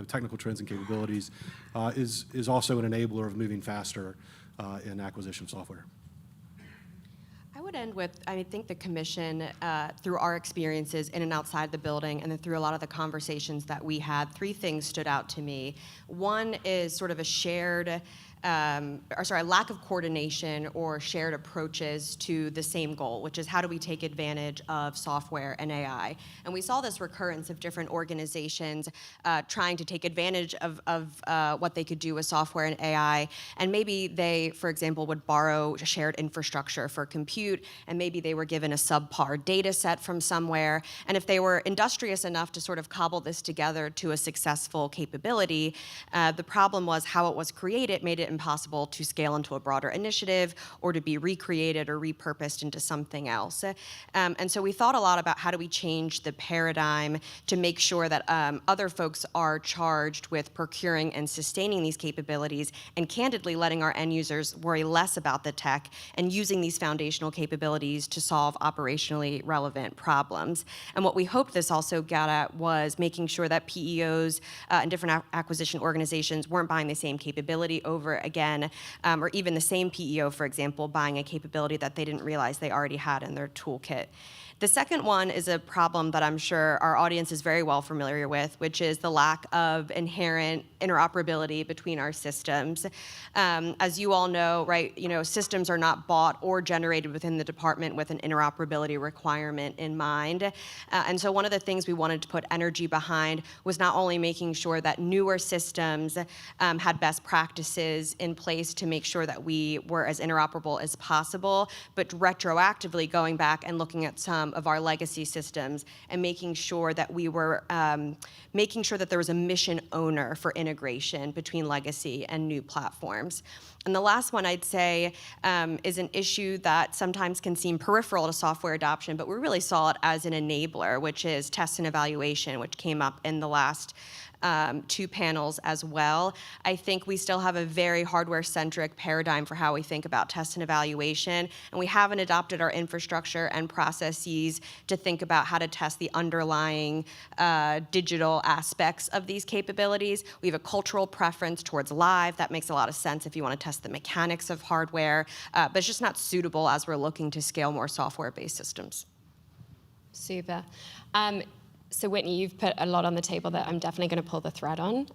technical trends and capabilities is also an enabler of moving faster in acquisition software. I would end with, I think the commission, through our experiences in and outside the building, and then through a lot of the conversations that we had, 3 things stood out to me. One is sort of a shared, lack of coordination or shared approaches to the same goal, which is how do we take advantage of software and AI? And we saw this recurrence of different organizations trying to take advantage of what they could do with software and AI. And maybe they, for example, would borrow shared infrastructure for compute, and maybe they were given a subpar data set from somewhere. And if they were industrious enough to sort of cobble this together to a successful capability, the problem was how it was created made it impossible to scale into a broader initiative or to be recreated or repurposed into something else. And so we thought a lot about how do we change the paradigm to make sure that other folks are charged with procuring and sustaining these capabilities, and candidly letting our end users worry less about the tech and using these foundational capabilities to solve operationally relevant problems. And what we hoped this also got at was making sure that PEOs and different acquisition organizations weren't buying the same capability over again, or even the same PEO, for example, buying a capability that they didn't realize they already had in their toolkit. The second one is a problem that I'm sure our audience is very well familiar with, which is the lack of inherent interoperability between our systems. As you all know, right, systems are not bought or generated within the department with an interoperability requirement in mind. And so one of the things we wanted to put energy behind was not only making sure that newer systems had best practices in place to make sure that we were as interoperable as possible, but retroactively going back and looking at some of our legacy systems and making sure that we were making sure that there was a mission owner for integration between legacy and new platforms. And the last one I'd say is an issue that sometimes can seem peripheral to software adoption, but we really saw it as an enabler, which is test and evaluation, which came up in the last 2 panels as well. I think we still have a very hardware-centric paradigm for how we think about test and evaluation, and we haven't adopted our infrastructure and processes to think about how to test the underlying digital aspects of these capabilities. We have a cultural preference towards live. That makes a lot of sense if you want to test the mechanics of hardware, but it's just not suitable as we're looking to scale more software-based systems. Super. So Whitney, you've put a lot on the table that I'm definitely going to pull the thread on.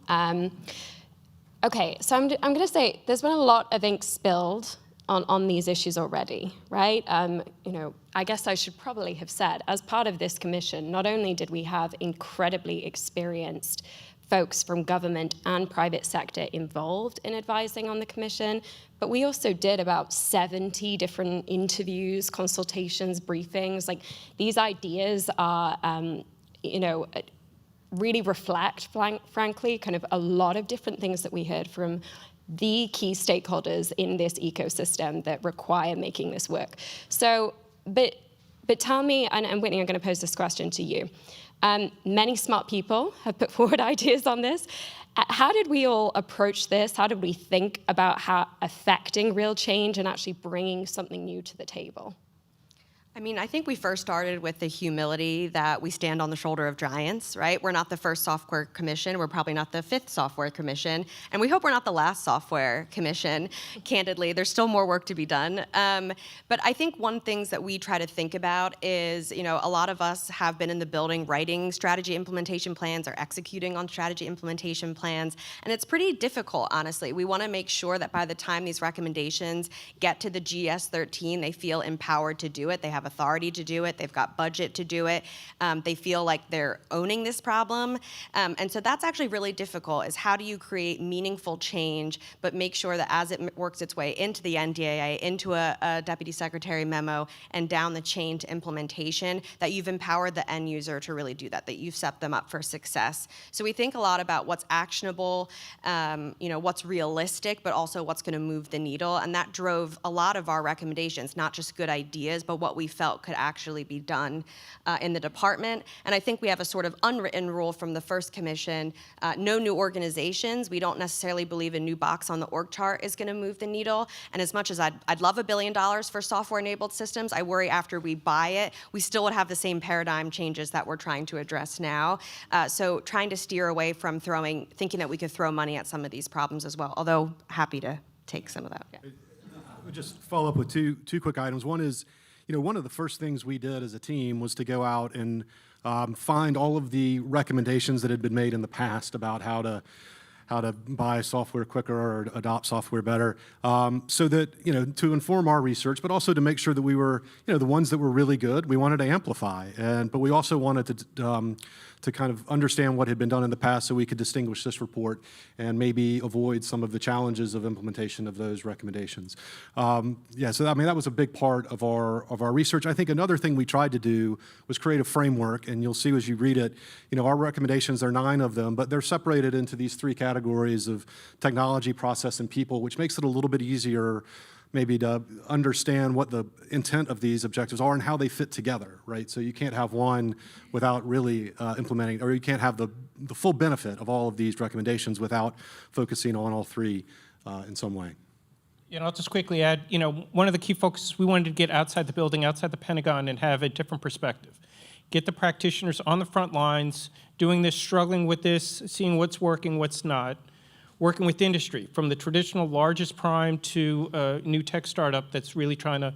Okay, so I'm going to say there's been a lot of ink spilled on these issues already, right? I guess I should probably have said, as part of this commission, not only did we have incredibly experienced folks from government and private sector involved in advising on the commission, but we also did about 70 different interviews, consultations, briefings. Like, these ideas are really reflect, frankly, kind of a lot of different things that we heard from the key stakeholders in this ecosystem that require making this work. So, but tell me, and Whitney, I'm going to pose this question to you. Many smart people have put forward ideas on this. How did we all approach this? How did we think about how affecting real change and actually bringing something new to the table? I mean, I think we first started with the humility that we stand on the shoulder of giants, right? We're not the first software commission. We're probably not the 5th software commission. And we hope we're not the last software commission, candidly. There's still more work to be done. But I think one thing that we try to think about is, a lot of us have been in the building writing strategy implementation plans or executing on strategy implementation plans. And it's pretty difficult, honestly. We want to make sure that by the time these recommendations get to the GS13, they feel empowered to do it. They have authority to do it. They've got budget to do it. They feel like they're owning this problem. And so that's actually really difficult, is how do you create meaningful change, but make sure that as it works its way into the NDAA, into a Deputy Secretary memo, and down the chain to implementation, that you've empowered the end user to really do that you've set them up for success. So we think a lot about what's actionable, what's realistic, but also what's going to move the needle. And that drove a lot of our recommendations, not just good ideas, but what we felt could actually be done in the department. And I think we have a sort of unwritten rule from the first commission, no new organizations. We don't necessarily believe a new box on the org chart is going to move the needle. And as much as I'd love $1 billion for software-enabled systems, I worry after we buy it, we still would have the same paradigm changes that we're trying to address now. So trying to steer away from thinking that we could throw money at some of these problems as well, although happy to take some of that. Yeah. I would just follow up with two quick items. One is, one of the first things we did as a team was to go out and find all of the recommendations that had been made in the past about how to buy software quicker or adopt software better, so that, to inform our research, but also to make sure that we were, the ones that were really good, we wanted to amplify. But we also wanted to kind of understand what had been done in the past so we could distinguish this report and maybe avoid some of the challenges of implementation of those recommendations. So that was a big part of our research. I think another thing we tried to do was create a framework, and you'll see as you read it, our recommendations, there are 9 of them, but they're separated into these 3 categories of technology, process, and people, which makes it a little bit easier maybe to understand what the intent of these objectives are and how they fit together, right? So you can't have one without really implementing, or you can't have the full benefit of all of these recommendations without focusing on all 3 in some way. I'll just quickly add, one of the key focuses, we wanted to get outside the building, outside the Pentagon, and have a different perspective. Get the practitioners on the front lines, doing this, struggling with this, seeing what's working, what's not. Working with industry, from the traditional largest prime to a new tech startup that's really trying to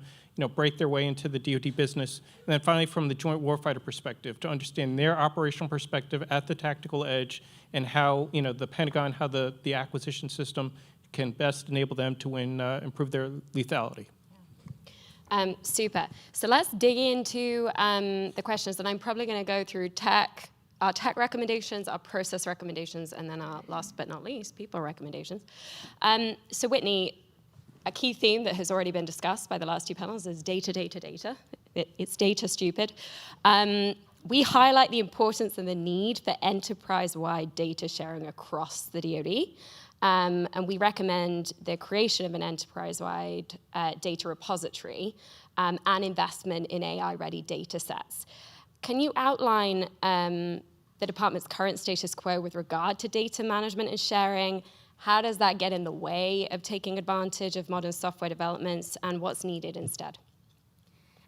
break their way into the DoD business. And then finally, from the joint warfighter perspective, to understand their operational perspective at the tactical edge and how the Pentagon, how the acquisition system can best enable them to improve their lethality. Super. So let's dig into the questions, and I'm probably going to go through our tech recommendations, our process recommendations, and then our last but not least, people recommendations. So Whitney, a key theme that has already been discussed by the last 2 panels is data, data, data. It's data stupid. We highlight the importance and the need for enterprise-wide data sharing across the DoD. And we recommend the creation of an enterprise-wide data repository and investment in AI-ready data sets. Can you outline the department's current status quo with regard to data management and sharing? How does that get in the way of taking advantage of modern software developments, and what's needed instead?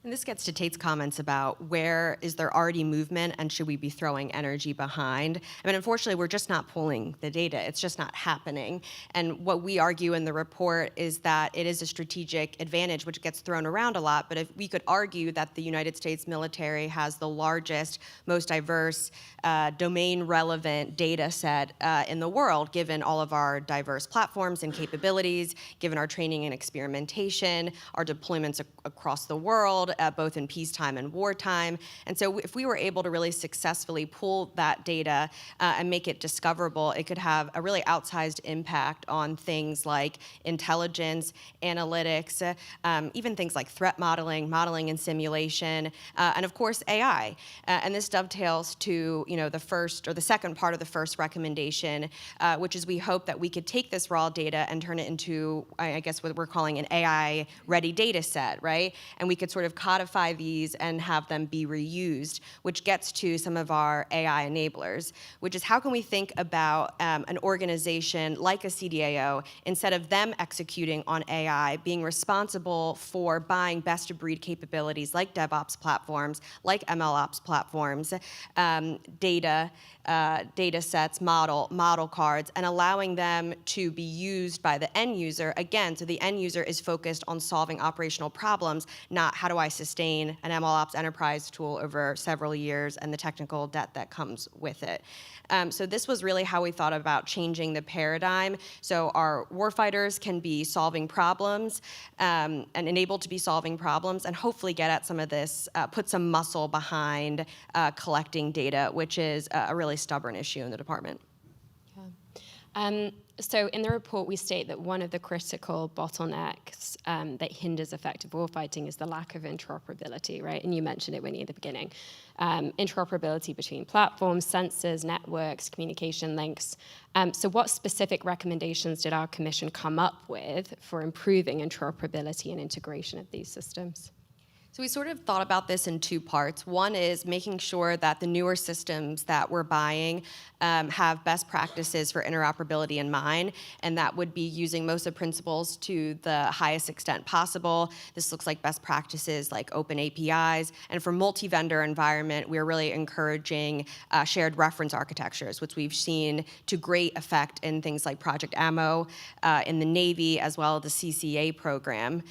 And this gets to Tate's comments about where is there already movement and should we be throwing energy behind? I mean, unfortunately, we're just not pulling the data. It's just not happening. And what we argue in the report is that it is a strategic advantage, which gets thrown around a lot. But if we could argue that the United States military has the largest, most diverse, domain-relevant data set in the world, given all of our diverse platforms and capabilities, given our training and experimentation, our deployments across the world, both in peacetime and wartime. And so if we were able to really successfully pull that data and make it discoverable, it could have a really outsized impact on things like intelligence, analytics, even things like threat modeling, modeling and simulation, and of course AI. And this dovetails to the first or the second part of the first recommendation, which is we hope that we could take this raw data and turn it into, I guess, what we're calling an AI-ready data set, right? And we could sort of codify these and have them be reused, which gets to some of our AI enablers, which is how can we think about an organization like a CDAO, instead of them executing on AI, being responsible for buying best-of-breed capabilities like DevOps platforms, like MLOps platforms, data sets, model cards, and allowing them to be used by the end user, again, so the end user is focused on solving operational problems, not how do I sustain an MLOps enterprise tool over several years and the technical debt that comes with it. So this was really how we thought about changing the paradigm. So our warfighters can be solving problems and enabled to be solving problems, and hopefully get at some of this, put some muscle behind collecting data, which is a really stubborn issue in the department. So in the report, we state that one of the critical bottlenecks that hinders effective warfighting is the lack of interoperability, right? And you mentioned it, Winnie, at the beginning. Interoperability between platforms, sensors, networks, communication links. So what specific recommendations did our commission come up with for improving interoperability and integration of these systems? So we sort of thought about this in two parts. One is making sure that the newer systems that we're buying have best practices for interoperability in mind, and that would be using MOSA principles to the highest extent possible. This looks like best practices like open APIs, and for multi-vendor environment, we're really encouraging shared reference architectures, which we've seen to great effect in things like Project Ammo in the Navy, as well as the CCA program.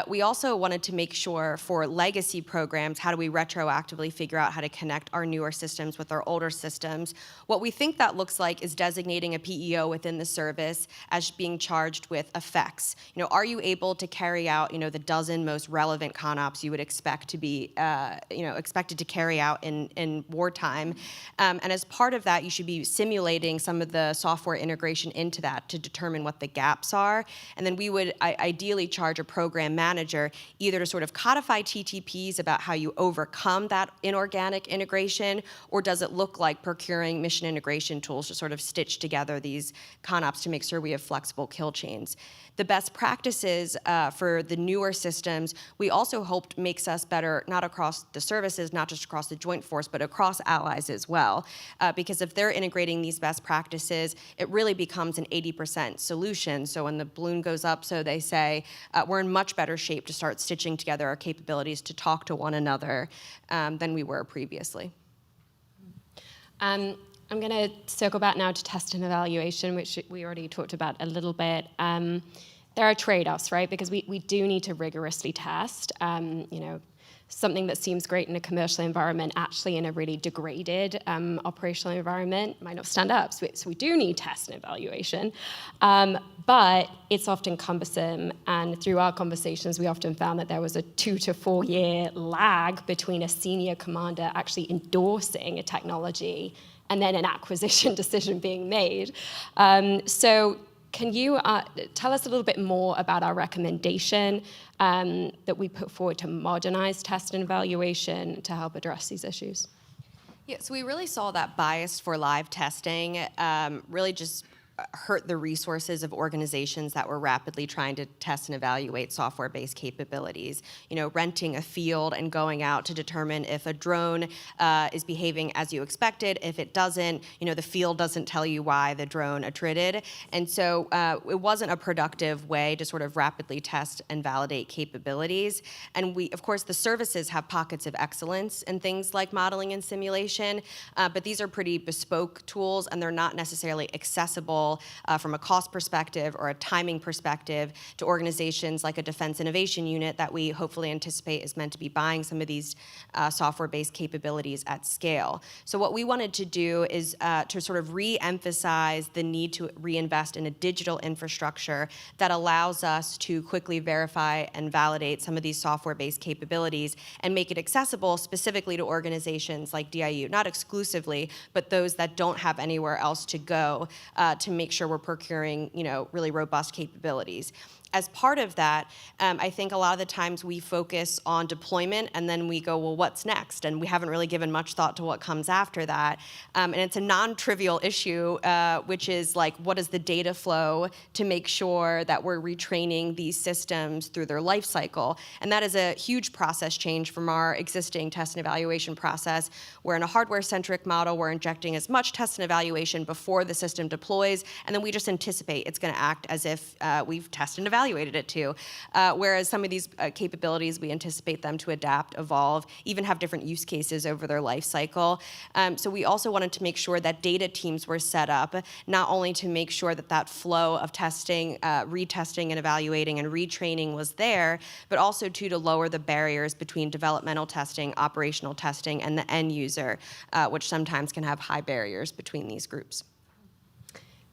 We also wanted to make sure for legacy programs, how do we retroactively figure out how to connect our newer systems with our older systems? What we think that looks like is designating a PEO within the service as being charged with effects. You know, are you able to carry out, the dozen most relevant ConOps you would expect to be, expected to carry out in wartime? And as part of that, you should be simulating some of the software integration into that to determine what the gaps are. And then we would ideally charge a program manager either to sort of codify TTPs about how you overcome that inorganic integration, or does it look like procuring mission integration tools to sort of stitch together these ConOps to make sure we have flexible kill chains? The best practices for the newer systems, we also hoped makes us better, not across the services, not just across the joint force, but across allies as well. Because if they're integrating these best practices, it really becomes an 80% solution. So when the balloon goes up, so they say, we're in much better shape to start stitching together our capabilities to talk to one another than we were previously. I'm going to circle back now to test and evaluation, which we already talked about a little bit. There are trade-offs, right? Because we do need to rigorously test. Something that seems great in a commercial environment, actually in a really degraded operational environment, might not stand up. So we do need test and evaluation. But it's often cumbersome. And through our conversations, we often found that there was a 2 to 4 year lag between a senior commander actually endorsing a technology and then an acquisition decision being made. So can you tell us a little bit more about our recommendation that we put forward to modernize test and evaluation to help address these issues? Yeah, so we really saw that bias for live testing really just hurt the resources of organizations that were rapidly trying to test and evaluate software-based capabilities. Renting a field and going out to determine if a drone is behaving as you expected. If it doesn't, the field doesn't tell you why the drone attrited. And so it wasn't a productive way to sort of rapidly test and validate capabilities. And of course, the services have pockets of excellence in things like modeling and simulation, but these are pretty bespoke tools, and they're not necessarily accessible from a cost perspective or a timing perspective to organizations like a Defense Innovation Unit that we hopefully anticipate is meant to be buying some of these software-based capabilities at scale. So what we wanted to do is to sort of re-emphasize the need to reinvest in a digital infrastructure that allows us to quickly verify and validate some of these software-based capabilities and make it accessible specifically to organizations like DIU, not exclusively, but those that don't have anywhere else to go to make sure we're procuring, really robust capabilities. As part of that, I think a lot of the times we focus on deployment and then we go, well, what's next? And we haven't really given much thought to what comes after that. And it's a non-trivial issue, which is like, what is the data flow to make sure that we're retraining these systems through their life cycle? And that is a huge process change from our existing test and evaluation process, where in a hardware-centric model, we're injecting as much test and evaluation before the system deploys, and then we just anticipate it's going to act as if we've tested and evaluated evaluated it to. Whereas some of these capabilities, we anticipate them to adapt, evolve, even have different use cases over their life cycle. So we also wanted to make sure that data teams were set up, not only to make sure that that flow of testing, retesting and evaluating and retraining was there, but also to lower the barriers between developmental testing, operational testing, and the end user, which sometimes can have high barriers between these groups.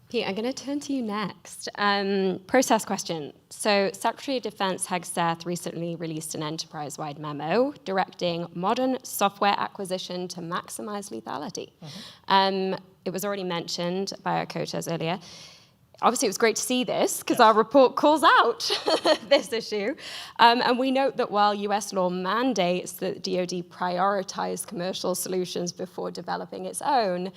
Pete, I'm going to turn to you next. Process question. So Secretary of Defense Hegseth recently released an enterprise-wide memo directing modern software acquisition to maximize lethality. It was already mentioned by our co-chairs earlier. Obviously, it was great to see this because our report calls out this issue. And we note that while US law mandates that DoD prioritize commercial solutions before developing its own,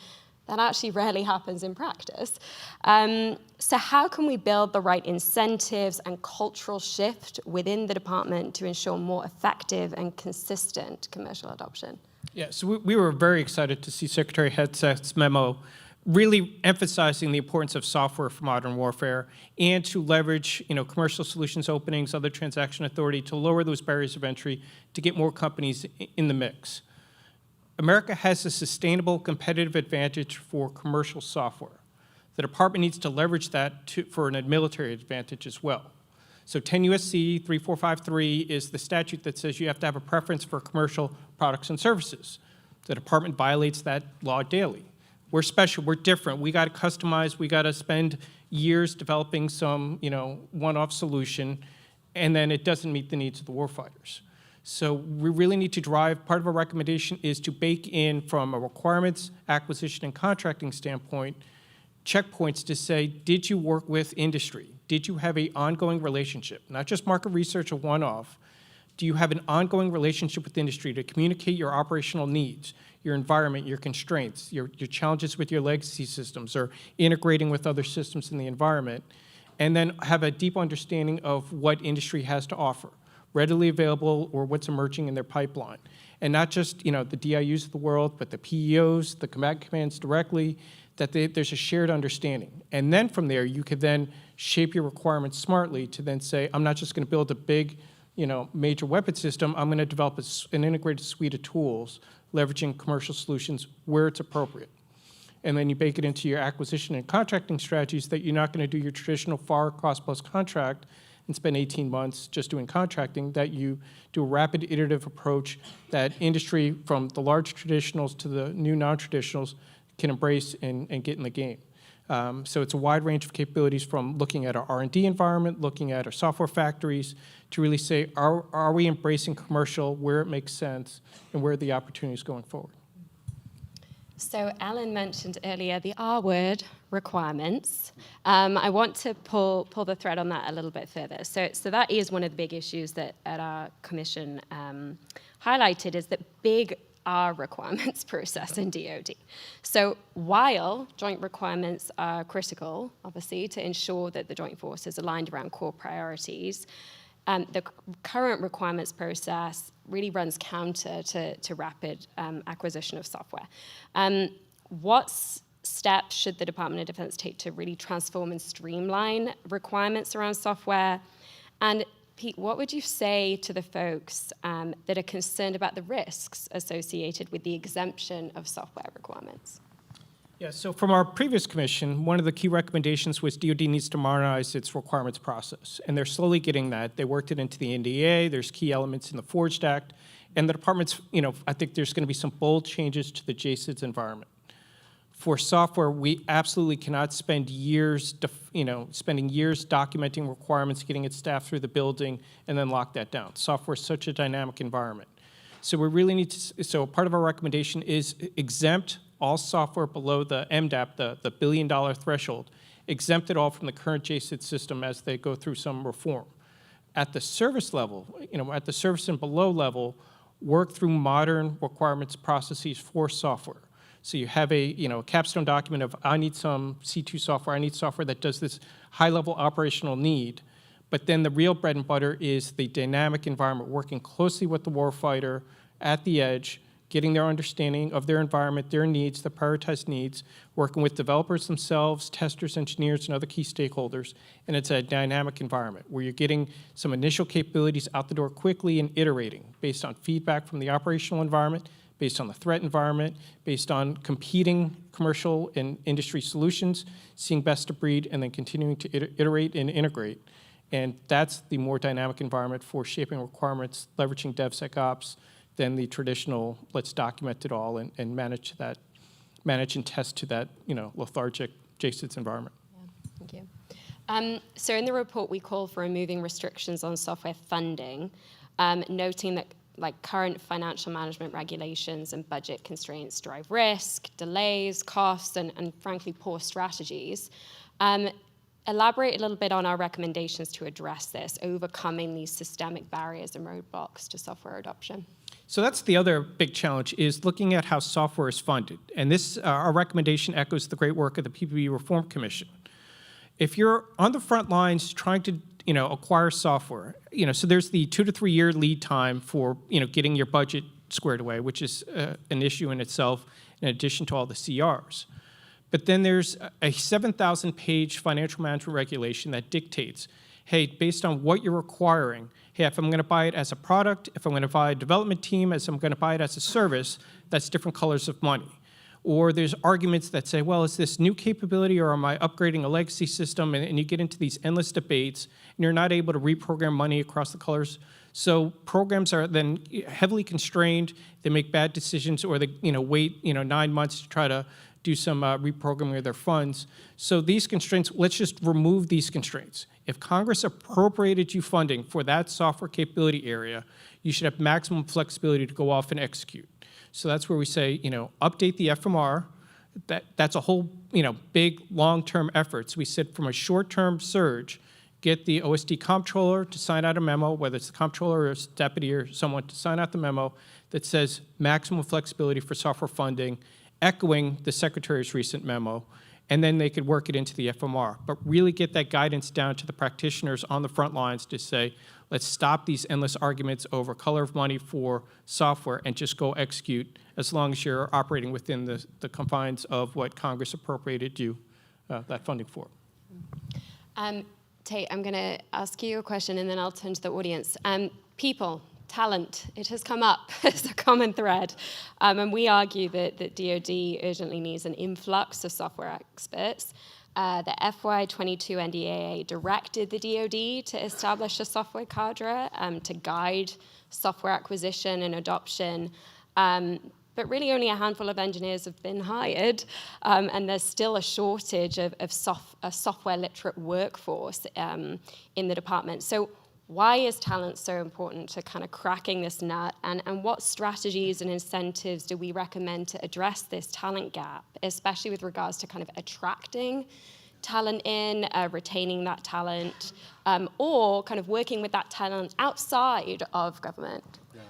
that actually rarely happens in practice. So how can we build the right incentives and cultural shift within the department to ensure more effective and consistent commercial adoption? Yeah, so we were very excited to see Secretary Hegseth's memo really emphasizing the importance of software for modern warfare and to leverage commercial solutions openings, other transaction authority to lower those barriers of entry to get more companies in the mix. America has a sustainable competitive advantage for commercial software. The department needs to leverage that for a military advantage as well. So 10 U.S.C. 3453 is the statute that says you have to have a preference for commercial products and services. The department violates that law daily. We're special, we're different, we got to customize, we got to spend years developing some one-off solution, and then it doesn't meet the needs of the warfighters. So we really need to drive, part of our recommendation is to bake in from a requirements, acquisition, and contracting standpoint, checkpoints to say, did you work with industry? Did you have an ongoing relationship? Not just market research or one-off. Do you have an ongoing relationship with industry to communicate your operational needs, your environment, your constraints, your challenges with your legacy systems, or integrating with other systems in the environment, and then have a deep understanding of what industry has to offer, readily available or what's emerging in their pipeline. And not just the DIUs of the world, but the PEOs, the combat commands directly, that there's a shared understanding. And then from there, you could then shape your requirements smartly to then say, I'm not just going to build a big major weapon system, I'm going to develop an integrated suite of tools, leveraging commercial solutions where it's appropriate. And then you bake it into your acquisition and contracting strategies that you're not going to do your traditional FAR cost-plus contract and spend 18 months just doing contracting, that you do a rapid iterative approach that industry from the large traditionals to the new non-traditionals can embrace and get in the game. So it's a wide range of capabilities from looking at our R&D environment, looking at our software factories, to really say, are we embracing commercial where it makes sense and where are the opportunities going forward? So Ellen mentioned earlier the R word, requirements. I want to pull the thread on that a little bit further. So that is one of the big issues that at our commission highlighted, is that big R requirements process in DoD. So while joint requirements are critical, obviously, to ensure that the joint force is aligned around core priorities, the current requirements process really runs counter to rapid acquisition of software. What steps should the Department of Defense take to really transform and streamline requirements around software? And Pete, what would you say to the folks that are concerned about the risks associated with the exemption of software requirements? Yeah, so from our previous commission, one of the key recommendations was DoD needs to modernize its requirements process, and they're slowly getting that. They worked it into the NDA, there's key elements in the Forged Act, and the department's, I think there's gonna be some bold changes to the JSIDS environment. For software, we absolutely cannot spend years, spending years documenting requirements, getting it staffed through the building, and then lock that down. Software is such a dynamic environment. So we really need to, so part of our recommendation is exempt all software below the MDAP, the $1 billion threshold, exempt it all from the current JSID system as they go through some reform. At the service level, at the service and below level, work through modern requirements processes for software. So you have a capstone document of, I need some C2 software, I need software that does this high-level operational need, but then the real bread and butter is the dynamic environment, working closely with the warfighter at the edge getting their understanding of their environment, their needs, the prioritized needs, working with developers themselves, testers, engineers, and other key stakeholders. And it's a dynamic environment where you're getting some initial capabilities out the door quickly and iterating based on feedback from the operational environment, based on the threat environment, based on competing commercial and industry solutions, seeing best of breed, and then continuing to iterate and integrate. And that's the more dynamic environment for shaping requirements, leveraging DevSecOps, than the traditional, let's document it all and manage and test to that, lethargic JSONs environment. Yeah, thank you. So in the report, we call for removing restrictions on software funding, noting that current financial management regulations and budget constraints drive risk, delays, costs, and frankly, poor strategies. Elaborate a little bit on our recommendations to address this, overcoming these systemic barriers and roadblocks to software adoption. So that's the other big challenge, is looking at how software is funded. And this, our recommendation echoes the great work of the PPP Reform Commission. If you're on the front lines trying to acquire software, so there's the 2 to 3 year lead time for getting your budget squared away, which is an issue in itself, in addition to all the CRs. But then there's a 7,000-page financial management regulation that dictates, hey, based on what you're requiring, hey, if I'm going to buy it as a product, if I'm going to buy a development team, as I'm going to buy it as a service, that's different colors of money. Or there's arguments that say, well, is this new capability or am I upgrading a legacy system? And you get into these endless debates, and you're not able to reprogram money across the colors. So programs are then heavily constrained. They make bad decisions, or they wait 9 months to try to do some reprogramming of their funds. So these constraints, let's just remove these constraints. If Congress appropriated you funding for that software capability area, you should have maximum flexibility to go off and execute. So that's where we say, update the FMR. That's a whole, big long-term effort. So we said from a short-term surge, get the OSD comptroller to sign out a memo, whether it's the comptroller or deputy or someone to sign out the memo that says maximum flexibility for software funding, echoing the Secretary's recent memo, and then they could work it into the FMR. But really get that guidance down to the practitioners on the front lines to say, let's stop these endless arguments over color of money for software and just go execute as long as you're operating within the confines of what Congress appropriated you that funding for. Tate, I'm going to ask you a question and then I'll turn to the audience. People. Talent, it has come up as a common thread. And we argue that DoD urgently needs an influx of software experts. The FY22 NDAA directed the DoD to establish a software cadre to guide software acquisition and adoption. But really only a handful of engineers have been hired, and there's still a shortage of a software literate workforce in the department. So why is talent so important to kind of cracking this nut, and what strategies and incentives do we recommend to address this talent gap, especially with regards to kind of attracting talent in, retaining that talent, or kind of working with that talent outside of government? Yeah.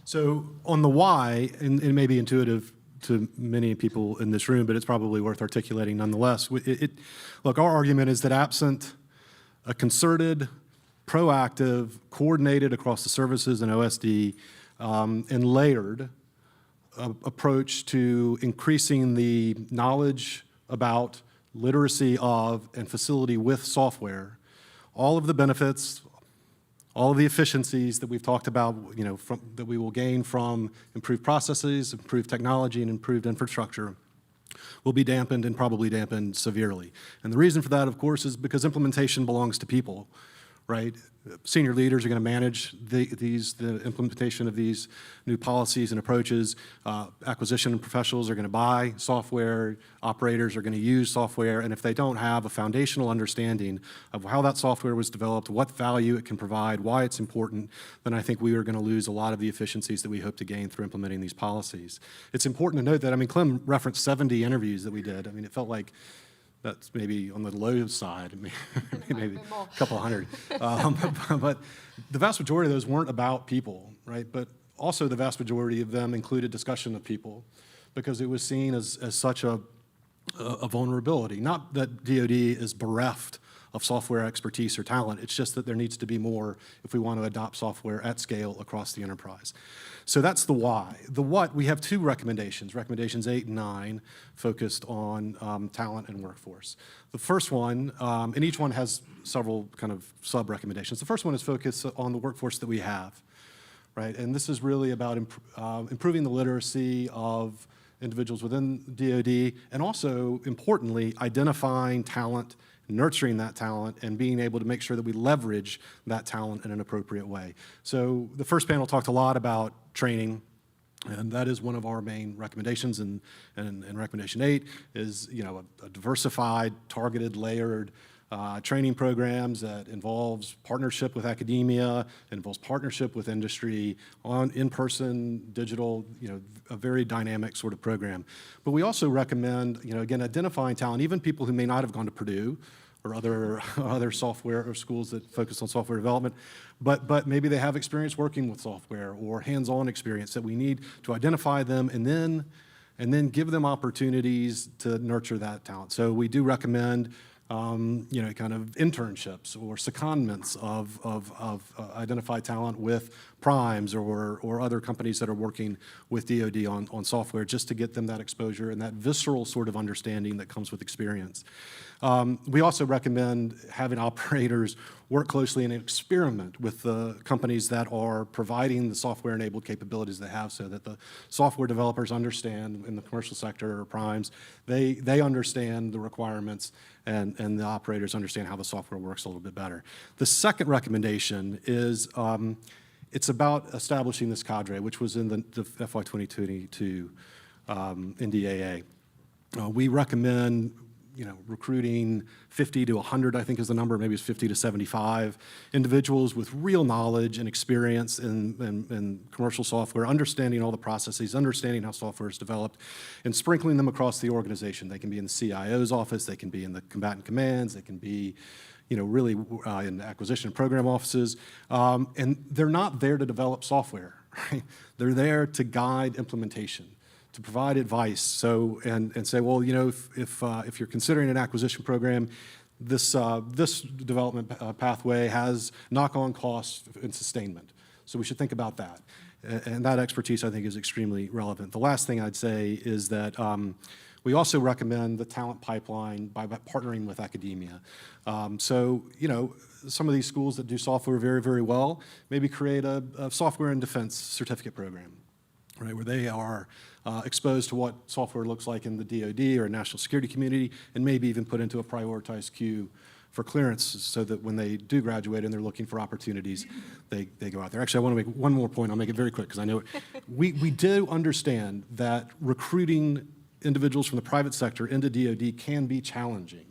So on the why, and it may be intuitive to many people in this room, but it's probably worth articulating nonetheless. Look, our argument is that absent a concerted, proactive, coordinated across the services and OSD, and layered approach to increasing the knowledge about, literacy of, and facility with software, all of the benefits, all of the efficiencies that we've talked about, that we will gain from improved processes, improved technology, and improved infrastructure will be dampened, and probably dampened severely. And the reason for that, of course, is because implementation belongs to people. Right? Senior leaders are going to manage the implementation of these new policies and approaches. Acquisition professionals are going to buy software. Operators are going to use software. And if they don't have a foundational understanding of how that software was developed, what value it can provide, why it's important, then I think we are going to lose a lot of the efficiencies that we hope to gain through implementing these policies. It's important to note that, Clem referenced 70 interviews that we did. It felt like that's maybe on the low side, maybe a couple hundred. But the vast majority of those weren't about people, right? But also the vast majority of them included discussion of people, because it was seen as such a vulnerability. Not that DoD is bereft software expertise or talent. It's just that there needs to be more if we want to adopt software at scale across the enterprise. So that's the why. The what, we have two recommendations, recommendations 8 and 9, focused on talent and workforce. The first one, and each one has several kind of sub-recommendations. The first one is focused on the workforce that we have, right? And this is really about improving the literacy of individuals within DoD, and also, importantly, identifying talent, nurturing that talent, and being able to make sure that we leverage that talent in an appropriate way. So the first panel talked a lot about training, and that is one of our main recommendations. And recommendation 8 is, you know, a diversified, targeted, layered training programs that involves partnership with academia, involves partnership with industry, on in-person, digital, you know, a very dynamic sort of program. But we also recommend, you know, again, identifying talent, even people who may not have gone to Purdue or other software or schools that focus on software development, but maybe they have experience working with software or hands-on experience, that we need to identify them and then give them opportunities to nurture that talent. So we do recommend you know, kind of internships or secondments of identified talent with primes or other companies that are working with DoD on software, just to get them that exposure and that visceral sort of understanding that comes with experience. We also recommend having operators work closely and experiment with the companies that are providing the software-enabled capabilities they have, so that the software developers understand, in the commercial sector or primes, they understand the requirements, and the operators understand how the software works a little bit better. The second recommendation is it's about establishing this cadre, which was in the FY 2022 NDAA. We recommend, you know, recruiting 50 to 100, I think is the number, maybe it's 50 to 75 individuals with real knowledge and experience in commercial software, understanding all the processes, understanding how software is developed, and sprinkling them across the organization. They can be in the CIO's office, they can be in the combatant commands, they can be, you know, really in acquisition and program offices. And they're not there to develop software, right? They're there to guide implementation, to provide advice, so and say, well, you know, if you're considering an acquisition program, this development pathway has knock-on costs and sustainment. So we should think about that, and that expertise, I think, is extremely relevant. The last thing I'd say is that we also recommend the talent pipeline by partnering with academia. So, you know, some of these schools that do software very, very well maybe create a software and defense certificate program, right, where they are exposed to what software looks like in the DoD or national security community, and maybe even put into a prioritized queue for clearance, so that when they do graduate and they're looking for opportunities, they go out there. Actually, I want to make one more point. I'll make it very quick because I know it. We do understand that recruiting individuals from the private sector into DoD can be challenging.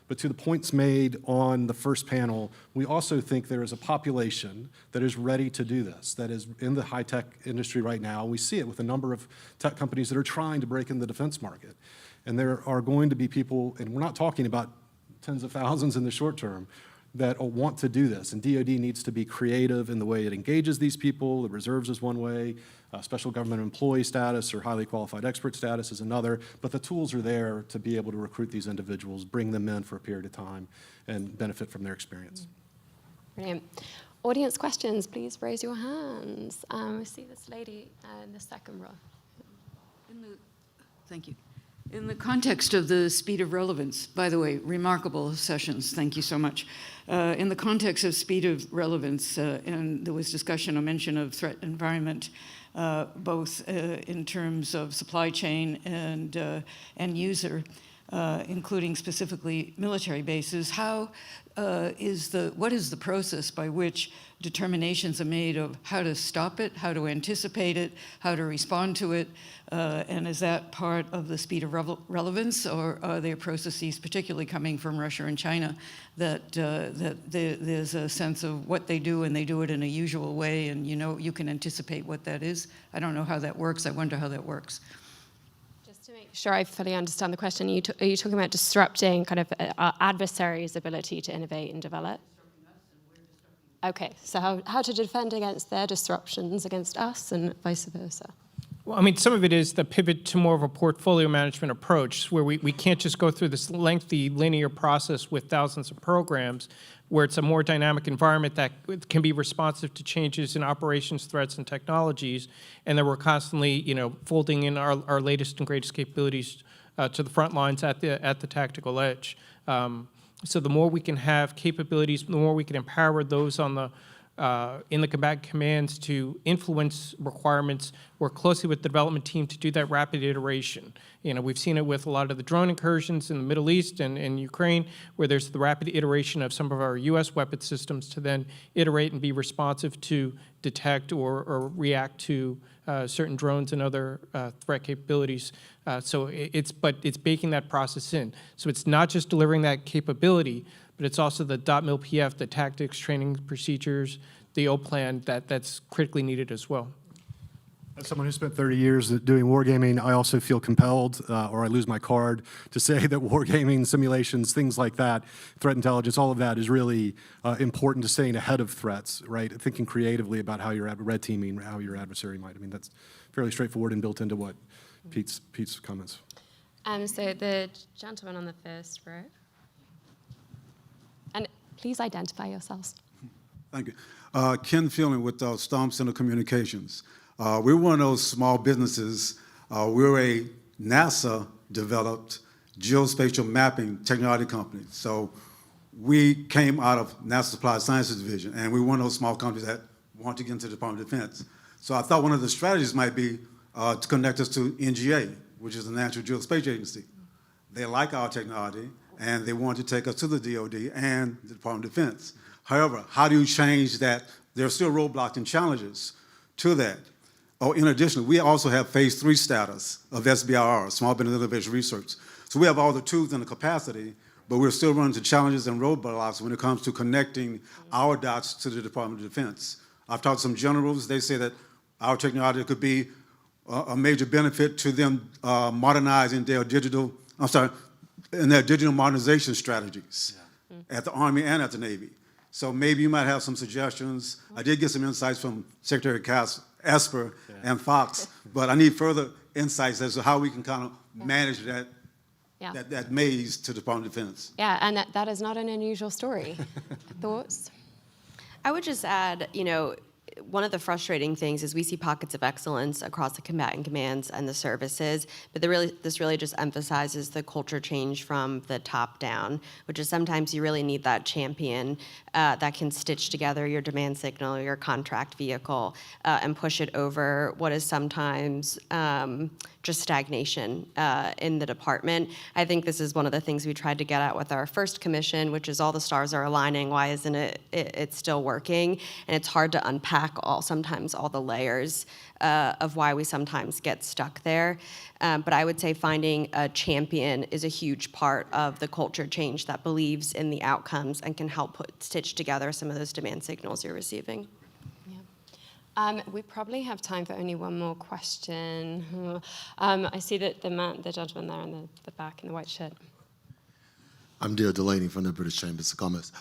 But to the points made on the first panel, we also think there is a population that is ready to do this, that is in the high-tech industry right now. We see it with a number of tech companies that are trying to break in the defense market. And there are going to be people, and we're not talking about tens of thousands in the short term, that want to do this. And DoD needs to be creative in the way it engages these people. The reserves is one way, special government employee status or highly qualified expert status is another, but the tools are there to be able to recruit these individuals, bring them in for a period of time, and benefit from their experience. Brilliant. Audience questions, please raise your hands. We see this lady in the second row. Thank you. In the context of the speed of relevance, by the way, remarkable sessions, thank you so much. In the context of speed of relevance, and there was discussion or mention of threat environment, both in terms of supply chain and end user, including specifically military bases. What is the process by which determinations are made of how to stop it, how to anticipate it, how to respond to it, and is that part of the speed of relevance, or are there processes, particularly coming from Russia and China, that there's a sense of what they do and they do it in a usual way, and you know you can anticipate what that is? I don't know how that works. I wonder how that works. To make sure I fully understand the question, are you talking about disrupting kind of our adversaries' ability to innovate and develop? Okay, so how to defend against their disruptions against us and vice versa? Well, I mean, some of it is the pivot to more of a portfolio management approach, where we can't just go through this lengthy linear process with thousands of programs, where it's a more dynamic environment that can be responsive to changes in operations, threats, and technologies, and that we're constantly, folding in our latest and greatest capabilities to the front lines at the tactical edge. So the more we can have capabilities, the more we can empower those on the in the combatant commands to influence requirements, work closely with the development team to do that rapid iteration. We've seen it with a lot of the drone incursions in the Middle East and in Ukraine, where there's the rapid iteration of some of our U.S. weapon systems to then iterate and be responsive to detect or react to certain drones and other threat capabilities. So it's baking that process in. So it's not just delivering that capability, but it's also the .mil PF, the tactics, training procedures, the O plan that's critically needed as well. As someone who spent 30 years doing wargaming, I also feel compelled, or I lose my card, to say that wargaming, simulations, things like that, threat intelligence, all of that is really important to staying ahead of threats, right? Thinking creatively about how you're red teaming, how your adversary might. I mean, that's fairly straightforward and built into what Pete's comments. So the gentleman on the first row. And please identify yourselves. Thank you. Ken Fielding with Storm Center Communications. We're one of those small businesses. We're a NASA-developed geospatial mapping technology company. So we came out of NASA Applied Sciences Division, and we're one of those small companies that want to get into the Department of Defense. So I thought one of the strategies might be to connect us to NGA, which is the National Geospatial Agency. They like our technology, and they want to take us to the DoD and the Department of Defense. However, how do you change that? There are still roadblocks and challenges to that. Oh, in addition, we also have phase 3 status of SBIR, Small Business Innovation Research. So we have all the tools and the capacity, but we're still running into challenges and roadblocks when it comes to connecting our dots to the Department of Defense. I've talked to some generals. They say that our technology could be a major benefit to them modernizing their digital modernization strategies at the Army and at the Navy. So maybe you might have some suggestions. I did get some insights from Secretary Esper and Fox, but I need further insights as to how we can kind of manage that maze to the Department of Defense. Yeah, and that is not an unusual story. Thoughts? I would just add, one of the frustrating things is we see pockets of excellence across the combatant commands and the services, but this really just emphasizes the culture change from the top down, which is sometimes you really need that champion that can stitch together your demand signal, your contract vehicle, and push it over what is sometimes just stagnation in the department. I think this is one of the things we tried to get at with our first commission, which is all the stars are aligning. Why isn't it's still working? And it's hard to unpack sometimes all the layers of why we sometimes get stuck there. But I would say finding a champion is a huge part of the culture change that believes in the outcomes and can help stitch together some of those demand signals you're receiving. We probably have time for only one more question. I see that the gentleman there in the back in the white shirt. I'm Dale Delaney from the British Chambers of Commerce.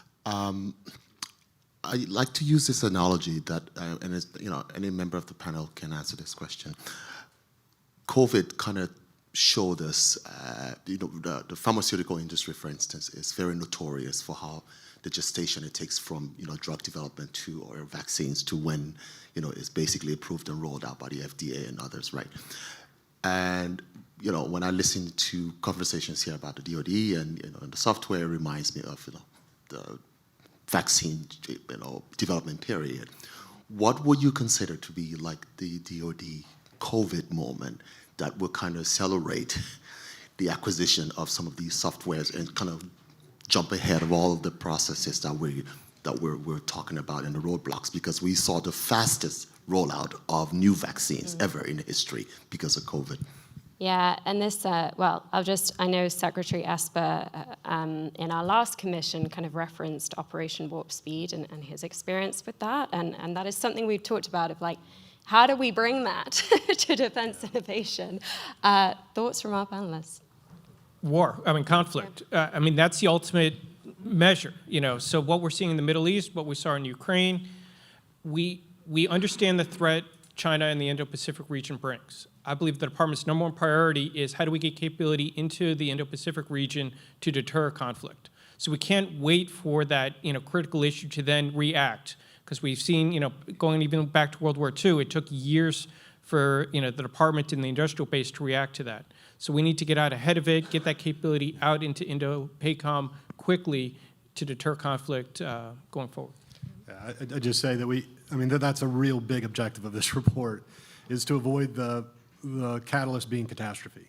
I like to use this analogy that, and it's, any member of the panel can answer this question. COVID kind of showed us, the pharmaceutical industry, for instance, is very notorious for how the gestation it takes from, drug development or vaccines to when, it's basically approved and rolled out by the FDA and others, right? And, when I listen to conversations here about the DoD and, the software, it reminds me of, the vaccine, development period. What would you consider to be like the DoD COVID moment that will kind of accelerate the acquisition of some of these softwares and kind of jump ahead of all of the processes that we're talking about in the roadblocks? Because we saw the fastest rollout of new vaccines ever in history because of COVID. Yeah, and this, I know Secretary Esper in our last commission kind of referenced Operation Warp Speed and his experience with that, and that is something we've talked about of like, how do we bring that to defense innovation? Thoughts from our panelists? Conflict. That's the ultimate measure, So what we're seeing in the Middle East, what we saw in Ukraine, we understand the threat China and the Indo-Pacific region brings. I believe the department's number one priority is how do we get capability into the Indo-Pacific region to deter conflict. So we can't wait for that critical issue to then react, because we've seen going even back to World War II, it took years for the department and the industrial base to react to that. So we need to get out ahead of it, get that capability out into Indo-PACOM quickly to deter conflict going forward. Yeah, I just say that that's a real big objective of this report, is to avoid the catalyst being catastrophe.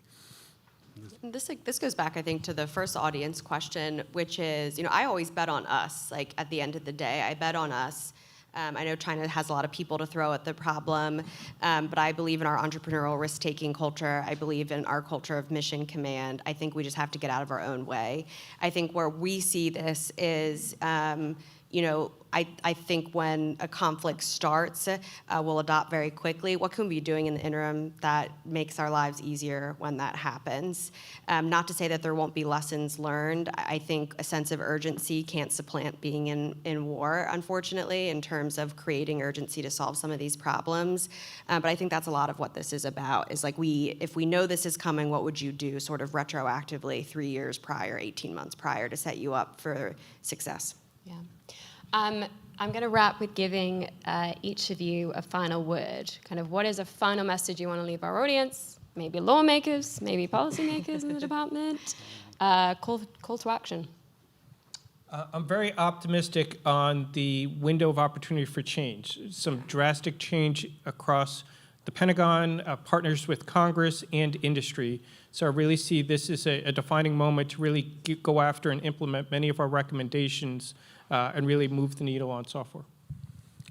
This goes back, I think, to the first audience question, which is, I always bet on us. Like, at the end of the day, I bet on us. I know China has a lot of people to throw at the problem, but I believe in our entrepreneurial risk-taking culture. I believe in our culture of mission command. I think we just have to get out of our own way. I think where we see this is, I think when a conflict starts, we'll adopt very quickly. What can we be doing in the interim that makes our lives easier when that happens? Not to say that there won't be lessons learned. I think a sense of urgency can't supplant being in war, unfortunately, in terms of creating urgency to solve some of these problems. But I think that's a lot of what this is about, is like if we know this is coming, what would you do sort of retroactively 3 years prior, 18 months prior, to set you up for success? Yeah. I'm going to wrap with giving each of you a final word. Kind of what is a final message you want to leave our audience? Maybe lawmakers, maybe policymakers in the department. Call to action. I'm very optimistic on the window of opportunity for change. Some drastic change across the Pentagon, partners with Congress and industry. So I really see this as a defining moment to really go after and implement many of our recommendations and really move the needle on software.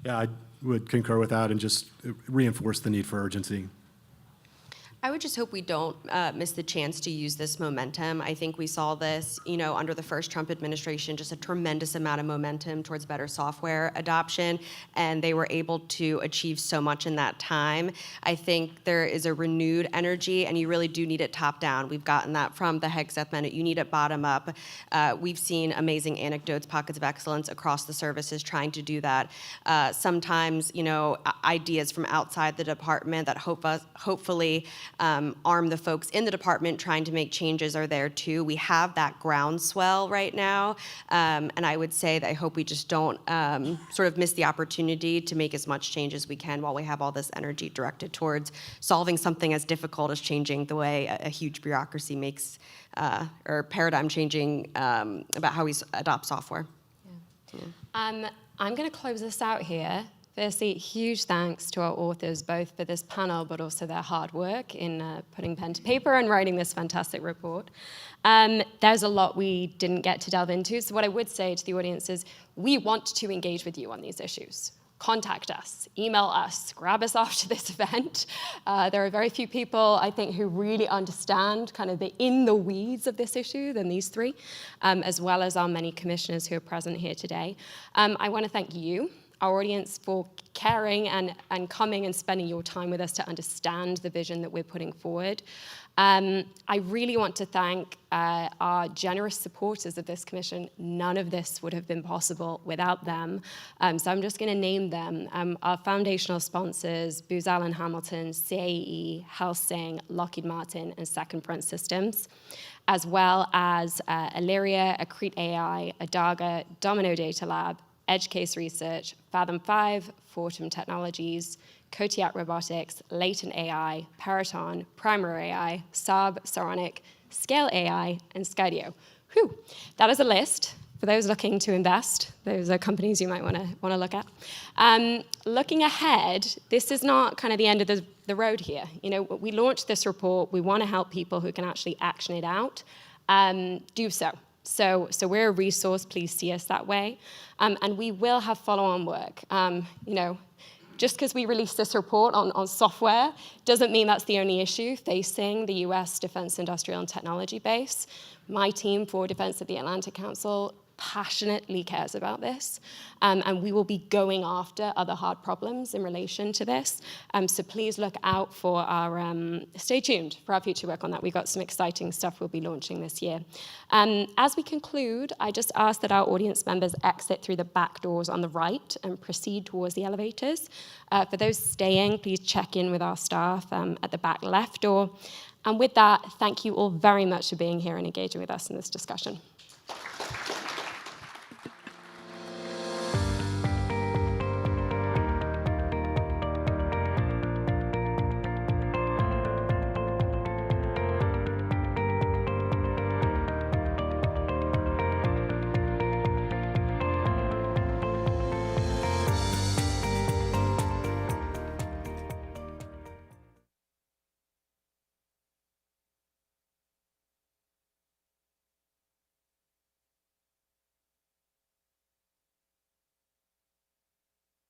Yeah, I would concur with that and just reinforce the need for urgency. I would just hope we don't miss the chance to use this momentum. I think we saw this, under the first Trump administration, just a tremendous amount of momentum towards better software adoption, and they were able to achieve so much in that time. I think there is a renewed energy, and you really do need it top down. We've gotten that from the Hegseth Minute. You need it bottom up. We've seen amazing anecdotes, pockets of excellence across the services trying to do that. Sometimes, ideas from outside the department that hopefully arm the folks in the department trying to make changes are there too. We have that groundswell right now, and I would say that I hope we just don't sort of miss the opportunity to make as much change as we can while we have all this energy directed towards solving something as difficult as changing the way a huge bureaucracy makes, or paradigm changing about how we adopt software. Yeah. I'm going to close this out here. Firstly, huge thanks to our authors, both for this panel, but also their hard work in putting pen to paper and writing this fantastic report. There's a lot we didn't get to delve into, so what I would say to the audience is we want to engage with you on these issues. Contact us, email us, grab us after this event. There are very few people, I think, who really understand kind of the in the weeds of this issue than these three, as well as our many commissioners who are present here today. I want to thank you, our audience, for caring and coming and spending your time with us to understand the vision that we're putting forward. I really want to thank our generous supporters of this commission. None of this would have been possible without them. So I'm just going to name them. Our foundational sponsors, Booz Allen Hamilton, CAE, Helsing, Lockheed Martin, and Second Front Systems, as well as Illyria, Accrete AI, Adaga, Domino Data Lab, EdgeCase Research, Fathom 5, Fortum Technologies, Kodiak Robotics, Latent AI, Peraton, Primer AI, Saab, Saronic, Scale AI, and Skydio. Whew, that is a list for those looking to invest. Those are companies you might want to look at. Looking ahead, this is not kind of the end of the road here. We launched this report. We want to help people who can actually action it out. Do so. So we're a resource. Please see us that way. And we will have follow-on work. Just because we released this report on software doesn't mean that's the only issue facing the U.S. defense industrial and technology base. My team for Defense at the Atlantic Council passionately cares about this, and we will be going after other hard problems in relation to this. So please look out for our, stay tuned for our future work on that. We've got some exciting stuff we'll be launching this year. As we conclude, I just ask that our audience members exit through the back doors on the right and proceed towards the elevators. For those staying, please check in with our staff at the back left door. And with that, thank you all very much for being here and engaging with us in this discussion.